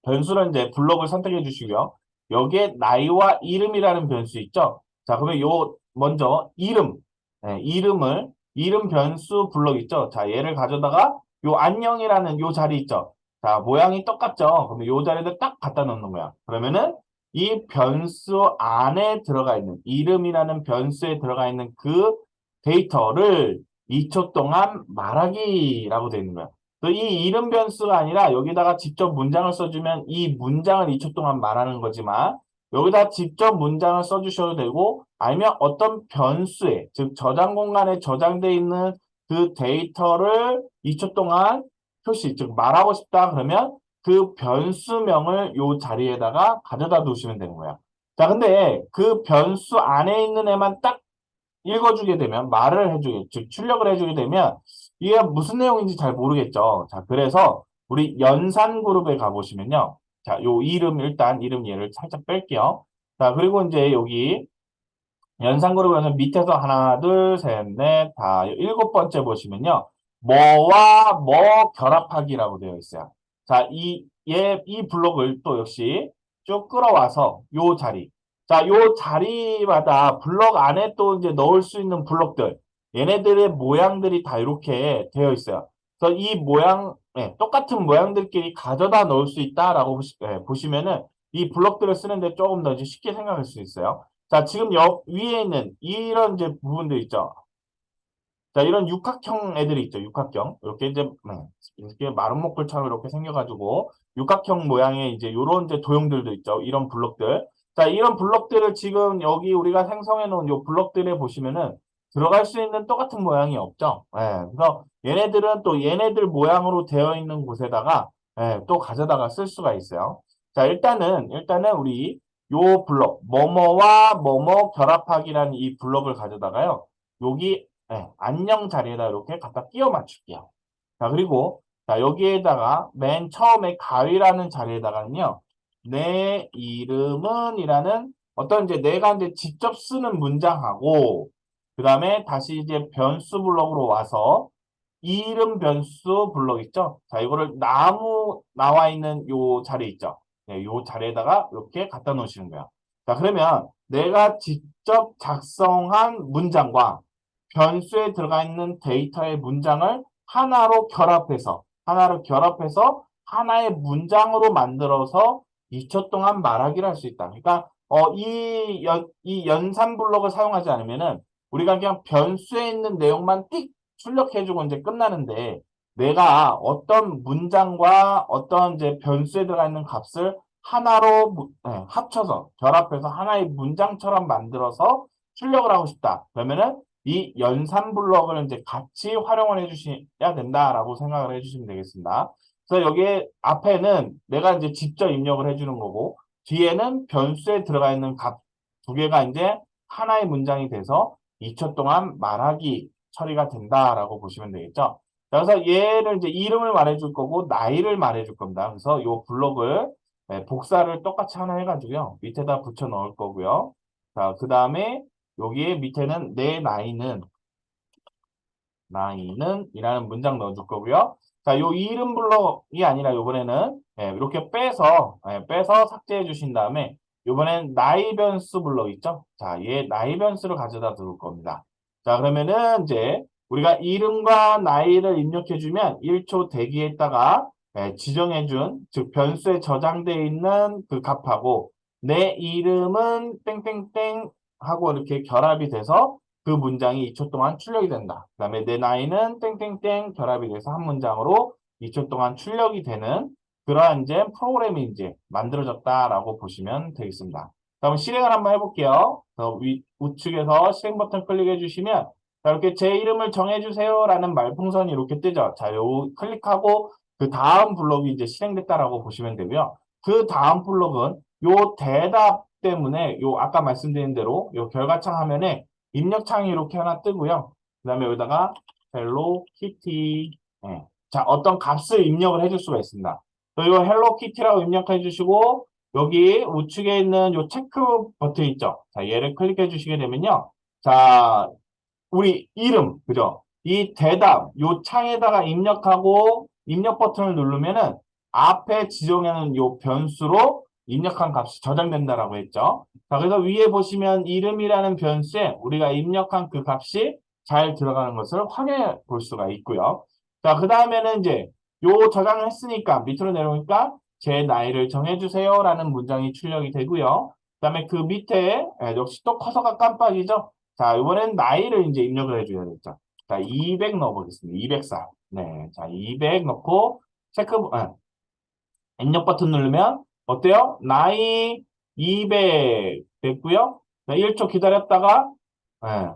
변수는 이제 블록을 선택해 주시고요. 여기에 나이와 이름이라는 변수 있죠? 자, 그러면 요 먼저 이름 변수 블록 있죠? 자, 얘를 가져다가 요 안녕이라는 요 자리 있죠? 자, 모양이 똑같죠? 그러면 요 자리를 딱 갖다 놓는 거야. 그러면은 이 변수 안에 들어가 있는 이름이라는 변수에 들어가 있는 그 데이터를 2초 동안 말하기라고 되어 있는 거야. 이 이름 변수가 아니라 여기다가 직접 문장을 써주면 이 문장을 2초 동안 말하는 거지만 여기다 직접 문장을 써주셔도 되고 아니면 어떤 변수에 즉 저장 공간에 저장되어 있는 그 데이터를 2초 동안 즉 말하고 싶다 그러면 그 변수명을 요 자리에다가 가져다 두시면 되는 거야. 자, 근데 그 변수 안에 있는 애만 딱 읽어주게 되면 말을 해주게 즉 출력을 해주게 되면 이게 무슨 내용인지 잘 모르겠죠. 자, 그래서 우리 연산 그룹에 가보시면요. 자, 요 일단 이름 얘를 살짝 뺄게요. 자, 그리고 이제 여기 연산 그룹에서 밑에서 하나, 둘, 셋, 넷, 다, 일곱 번째 보시면요. 뭐와 뭐 결합하기라고 되어 있어요. 자, 이 블록을 또 역시 쭉 끌어와서 요 자리. 자, 요 자리마다 블록 안에 또 이제 넣을 수 있는 블록들. 얘네들의 모양들이 다 이렇게 되어 있어요. 그래서 이 모양, 똑같은 모양들끼리 가져다 넣을 수 있다라고 보시면은 이 블록들을 쓰는데 조금 더 이제 쉽게 생각할 수 있어요. 자, 지금 위에 있는 이런 이제 부분들 있죠. 자, 이런 육각형 애들이 있죠. 육각형. 이렇게 이제, 이렇게 마른 목걸처럼 이렇게 생겨가지고, 육각형 모양의 이제 요런 이제 도형들도 있죠. 이런 블록들. 자, 이런 블록들을 지금 여기 우리가 생성해 놓은 요 블록들에 보시면은 들어갈 수 있는 똑같은 모양이 없죠. 그래서 얘네들은 또 얘네들 모양으로 되어 있는 곳에다가, 또 가져다가 쓸 수가 있어요. 자, 일단은 우리 요 블록, 뭐뭐와 뭐뭐 결합하기라는 이 블록을 가져다가요. 여기 안녕 자리에다 이렇게 갖다 끼워 맞출게요. 자, 그리고 자, 여기에다가 맨 처음에 가위라는 자리에다가는요. 내 이름은 이라는 어떤 이제 내가 이제 직접 쓰는 문장하고 그다음에 다시 이제 변수 블록으로 와서 이름 변수 블록 있죠? 자, 이거를 나무 나와 있는 요 자리 있죠? 네, 요 자리에다가 이렇게 갖다 놓으시는 거예요. 자, 그러면 내가 직접 작성한 문장과 변수에 들어가 있는 데이터의 문장을 하나로 결합해서 하나의 문장으로 만들어서 2초 동안 말하기를 할 수 있다. 그러니까 이 연산 블록을 사용하지 않으면은 우리가 그냥 변수에 있는 내용만 띡 출력해주고 이제 끝나는데 내가 어떤 문장과 어떤 이제 변수에 들어가 있는 값을 하나로 합쳐서 결합해서 하나의 문장처럼 만들어서 출력을 하고 싶다. 그러면은 이 연산 블록을 이제 같이 활용을 해주셔야 된다라고 생각을 해주시면 되겠습니다. 그래서 여기에 앞에는 내가 이제 직접 입력을 해주는 거고 뒤에는 변수에 들어가 있는 값 두 개가 이제 하나의 문장이 돼서 2초 동안 말하기 처리가 된다라고 보시면 되겠죠. 자, 그래서 얘를 이제 이름을 말해줄 거고 나이를 말해줄 겁니다. 그래서 이 블록을 복사를 똑같이 하나 해가지고요. 밑에다 붙여 넣을 거고요. 자, 그 다음에 여기에 밑에는 내 나이는 이라는 문장 넣어줄 거고요. 자, 요 이름 블럭이 아니라 요번에는 이렇게 빼서 삭제해 주신 다음에 요번엔 나이 변수 블럭 있죠? 자, 얘 나이 변수를 가져다 둘 겁니다. 자, 그러면은 이제 우리가 이름과 나이를 입력해 주면 1초 대기했다가 지정해 준, 즉 변수에 저장되어 있는 그 값하고 내 이름은 땡땡땡 하고 이렇게 결합이 돼서 그 문장이 2초 동안 출력이 된다. 그 다음에 내 나이는 땡땡땡 결합이 돼서 한 문장으로 2초 동안 출력이 되는 그러한 이제 프로그램이 이제 만들어졌다라고 보시면 되겠습니다. 그럼 실행을 한번 해볼게요. 우측에서 실행 버튼 클릭해 주시면 자, 이렇게 제 이름을 정해주세요 라는 말풍선이 이렇게 뜨죠. 자, 요 클릭하고 그 다음 블록이 이제 실행됐다라고 보시면 되고요. 그 다음 블록은 요 대답 때문에 요 아까 말씀드린 대로 요 결과창 화면에 입력창이 이렇게 하나 뜨고요. 그 다음에 여기다가 헬로 키티 자, 어떤 값을 입력을 해줄 수가 있습니다. 이거 헬로 키티라고 입력해 주시고 여기 우측에 있는 요 체크 버튼 있죠. 자, 얘를 클릭해 주시게 되면요. 자, 우리 이름, 그죠? 이 대답, 요 창에다가 입력하고 입력 버튼을 누르면은 앞에 지정하는 요 변수로 입력한 값이 저장된다라고 했죠. 자, 그래서 위에 보시면 이름이라는 변수에 우리가 입력한 그 값이 잘 들어가는 것을 확인해 볼 수가 있고요. 자, 그 다음에는 이제 요 저장을 했으니까 밑으로 내려오니까 제 나이를 정해주세요 라는 문장이 출력이 되고요. 그 다음에 그 밑에 역시 또 커서가 깜빡이죠. 자, 이번엔 나이를 이제 입력을 해줘야겠죠. 자, 200 넣어보겠습니다. 200살. 네. 자, 200 넣고, 입력 버튼 누르면, 어때요? 나이 200 됐고요. 자, 1초 기다렸다가, 네.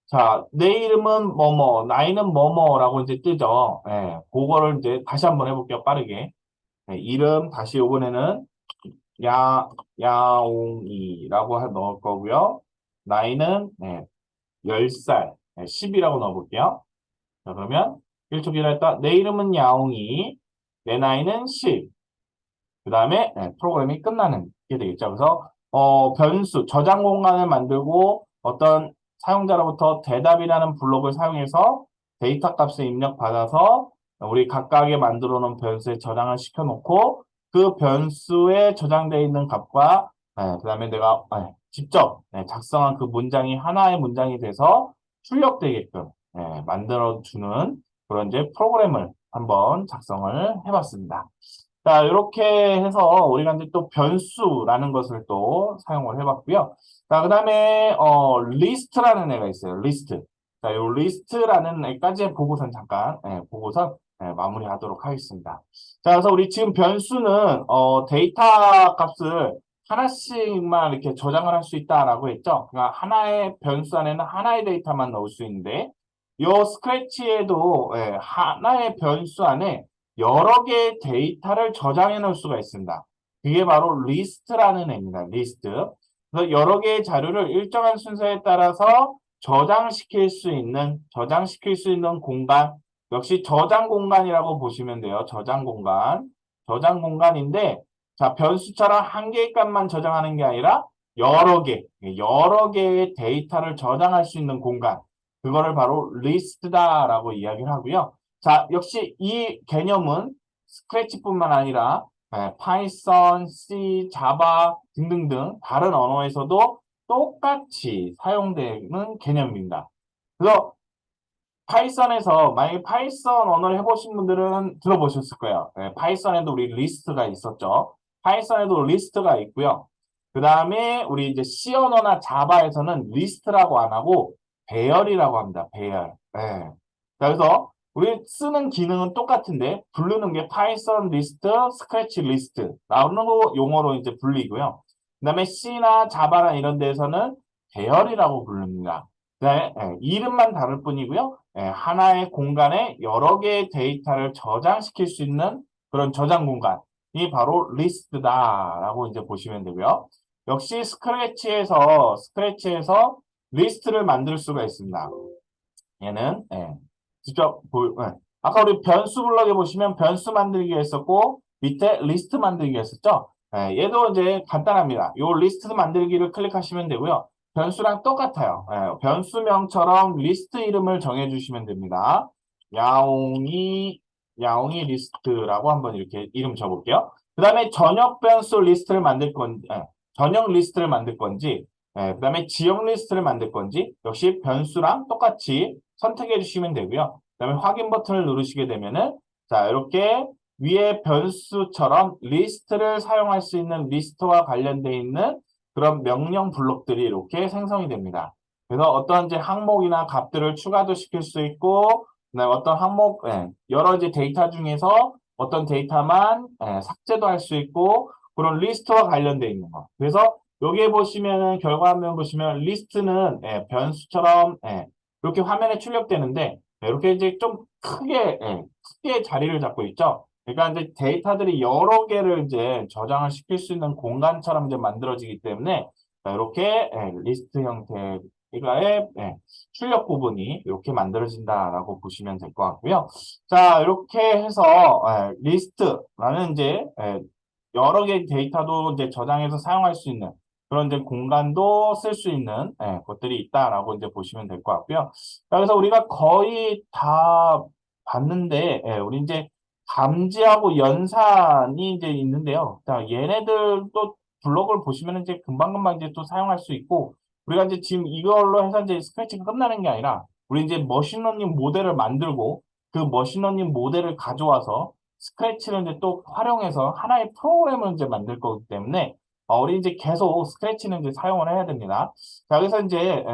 자, 내 이름은 뭐뭐, 나이는 뭐뭐라고 이제 뜨죠. 네. 그거를 이제 다시 한번 해볼게요. 빠르게. 네, 이름 다시 이번에는 야옹이라고 넣을 거고요. 나이는, 10살, 10이라고 넣어볼게요. 자, 그러면 1초 기다렸다. 내 이름은 야옹이, 내 나이는 10. 그 다음에 프로그램이 끝나는 게 되겠죠. 그래서 변수, 저장 공간을 만들고 어떤 사용자로부터 대답이라는 블록을 사용해서 데이터 값을 입력받아서 우리 각각의 만들어 놓은 변수에 저장을 시켜놓고 그 변수에 저장되어 있는 값과 그 다음에 내가 직접 작성한 그 문장이 하나의 문장이 돼서 출력되게끔 만들어주는 그런 이제 프로그램을 한번 작성을 해봤습니다. 자, 이렇게 해서 우리가 이제 또 변수라는 것을 또 사용을 해봤고요. 자, 그 다음에, 리스트라는 애가 있어요. 리스트. 자, 요 리스트라는 애까지 보고선 잠깐, 보고선 마무리하도록 하겠습니다. 자, 그래서 우리 지금 변수는, 데이터 값을 하나씩만 이렇게 저장을 할 수 있다라고 했죠. 그러니까 하나의 변수 안에는 하나의 데이터만 넣을 수 있는데, 요 스크래치에도 하나의 변수 안에 여러 개의 데이터를 저장해 놓을 수가 있습니다. 그게 바로 리스트라는 애입니다. 리스트. 그래서 여러 개의 자료를 일정한 순서에 따라서 저장시킬 수 있는 공간, 역시 저장 공간이라고 보시면 돼요. 저장 공간. 저장 공간인데, 자, 변수처럼 한 개의 값만 저장하는 게 아니라 여러 개의 데이터를 저장할 수 있는 공간. 그거를 바로 리스트다라고 이야기를 하고요. 자, 역시 이 개념은 스크래치뿐만 아니라 파이썬, C, 자바 등등등 다른 언어에서도 똑같이 사용되는 개념입니다. 그래서 파이썬에서 만약에 파이썬 언어를 해보신 분들은 들어보셨을 거예요. 파이썬에도 우리 리스트가 있었죠. 파이썬에도 리스트가 있고요. 그 다음에 우리 이제 C 언어나 자바에서는 리스트라고 안 하고 배열이라고 합니다. 배열. 자, 그래서 우리 쓰는 기능은 똑같은데 부르는 게 파이썬 리스트, 스크래치 리스트라는 용어로 이제 불리고요. 그 다음에 C나 자바나 이런 데에서는 배열이라고 부릅니다. 네, 이름만 다를 뿐이고요. 하나의 공간에 여러 개의 데이터를 저장시킬 수 있는 그런 저장 공간이 바로 리스트다라고 이제 보시면 되고요. 역시 스크래치에서 리스트를 만들 수가 있습니다. 얘는 직접 아까 우리 변수 블럭에 보시면 변수 만들기 했었고 밑에 리스트 만들기 했었죠. 얘도 이제 간단합니다. 요 리스트 만들기를 클릭하시면 되고요. 변수랑 똑같아요. 변수명처럼 리스트 이름을 정해주시면 됩니다. 야옹이 리스트라고 한번 이렇게 이름 줘볼게요. 그 다음에 전역 변수 리스트를 만들 건지, 전역 리스트를 만들 건지, 그 다음에 지역 리스트를 만들 건지, 역시 변수랑 똑같이 선택해 주시면 되고요. 그 다음에 확인 버튼을 누르시게 되면은, 자, 이렇게 위에 변수처럼 리스트를 사용할 수 있는 리스트와 관련되어 있는 그런 명령 블록들이 이렇게 생성이 됩니다. 그래서 어떤 이제 항목이나 값들을 추가도 시킬 수 있고, 그다음에 어떤 항목, 여러 이제 데이터 중에서 어떤 데이터만 삭제도 할 수 있고, 그런 리스트와 관련되어 있는 거. 그래서 여기에 보시면은 결과화면 보시면 리스트는 변수처럼 이렇게 화면에 출력되는데 이렇게 이제 좀 크게 자리를 잡고 있죠. 그러니까 이제 데이터들이 여러 개를 이제 저장을 시킬 수 있는 공간처럼 이제 만들어지기 때문에 자, 이렇게 리스트 형태의 출력 부분이 이렇게 만들어진다라고 보시면 될 것 같고요. 자, 이렇게 해서 리스트라는 이제 여러 개의 데이터도 이제 저장해서 사용할 수 있는 그런 이제 공간도 쓸 수 있는 것들이 있다라고 이제 보시면 될 것 같고요. 자, 그래서 우리가 거의 다 봤는데, 우리 이제 감지하고 연산이 이제 있는데요. 자, 얘네들도 블록을 보시면 이제 금방금방 이제 또 사용할 수 있고, 우리가 이제 지금 이걸로 해서 이제 스크래치가 끝나는 게 아니라, 우리 이제 머신러닝 모델을 만들고, 그 머신러닝 모델을 가져와서 스크래치를 이제 또 활용해서 하나의 프로그램을 이제 만들 거기 때문에, 우리 이제 계속 스크래치는 이제 사용을 해야 됩니다. 자, 그래서 이제,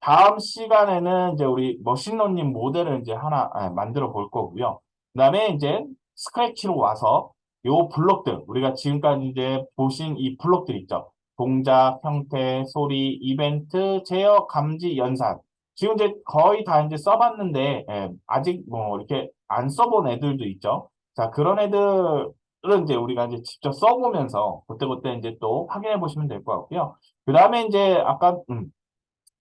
다음 시간에는 이제 우리 머신러닝 모델을 이제 하나 만들어 볼 거고요. 그 다음에 이제 스크래치로 와서 요 블록들, 우리가 지금까지 이제 보신 이 블록들 있죠. 동작, 형태, 소리, 이벤트, 제어, 감지, 연산. 지금 이제 거의 다 이제 써봤는데, 아직 뭐 이렇게 안 써본 애들도 있죠. 자, 그런 애들은 이제 우리가 이제 직접 써보면서 그때그때 이제 또 확인해 보시면 될 것 같고요. 그 다음에 이제 아까,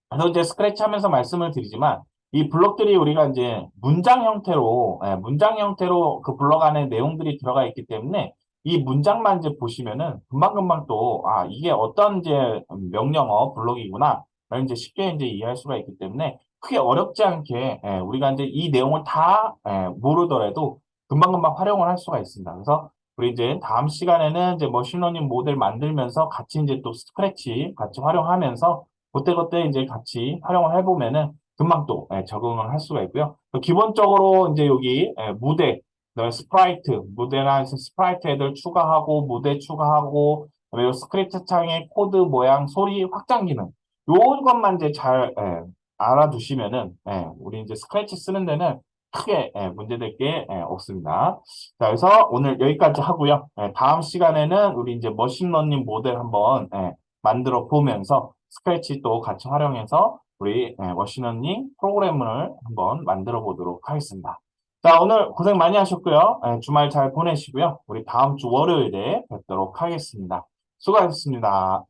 그래서 이제 스크래치 하면서 말씀을 드리지만, 이 블록들이 우리가 이제 문장 형태로 그 블록 안에 내용들이 들어가 있기 때문에 이 문장만 이제 보시면은 금방금방 또, 이게 어떤 이제 명령어 블록이구나. 라는 이제 쉽게 이제 이해할 수가 있기 때문에 크게 어렵지 않게, 우리가 이제 이 내용을 다, 모르더라도 금방금방 활용을 할 수가 있습니다. 그래서 우리 이제 다음 시간에는 이제 머신러닝 모델 만들면서 같이 이제 또 스크래치 같이 활용하면서 그때그때 이제 같이 활용을 해보면은 금방 또 적응을 할 수가 있고요. 기본적으로 이제 여기 무대, 그다음에 스프라이트, 무대나 스프라이트 애들 추가하고 무대 추가하고 그다음에 요 스크립트 창의 코드 모양, 소리 확장 기능 요것만 이제 잘 알아두시면은 우리 이제 스크래치 쓰는 데는 크게 문제될 게 없습니다. 자, 그래서 오늘 여기까지 하고요. 다음 시간에는 우리 이제 머신러닝 모델 한번 만들어 보면서 스크래치 또 같이 활용해서 우리 머신러닝 프로그램을 한번 만들어 보도록 하겠습니다. 자, 오늘 고생 많이 하셨고요. 주말 잘 보내시고요. 우리 다음 주 월요일에 뵙도록 하겠습니다. 수고하셨습니다.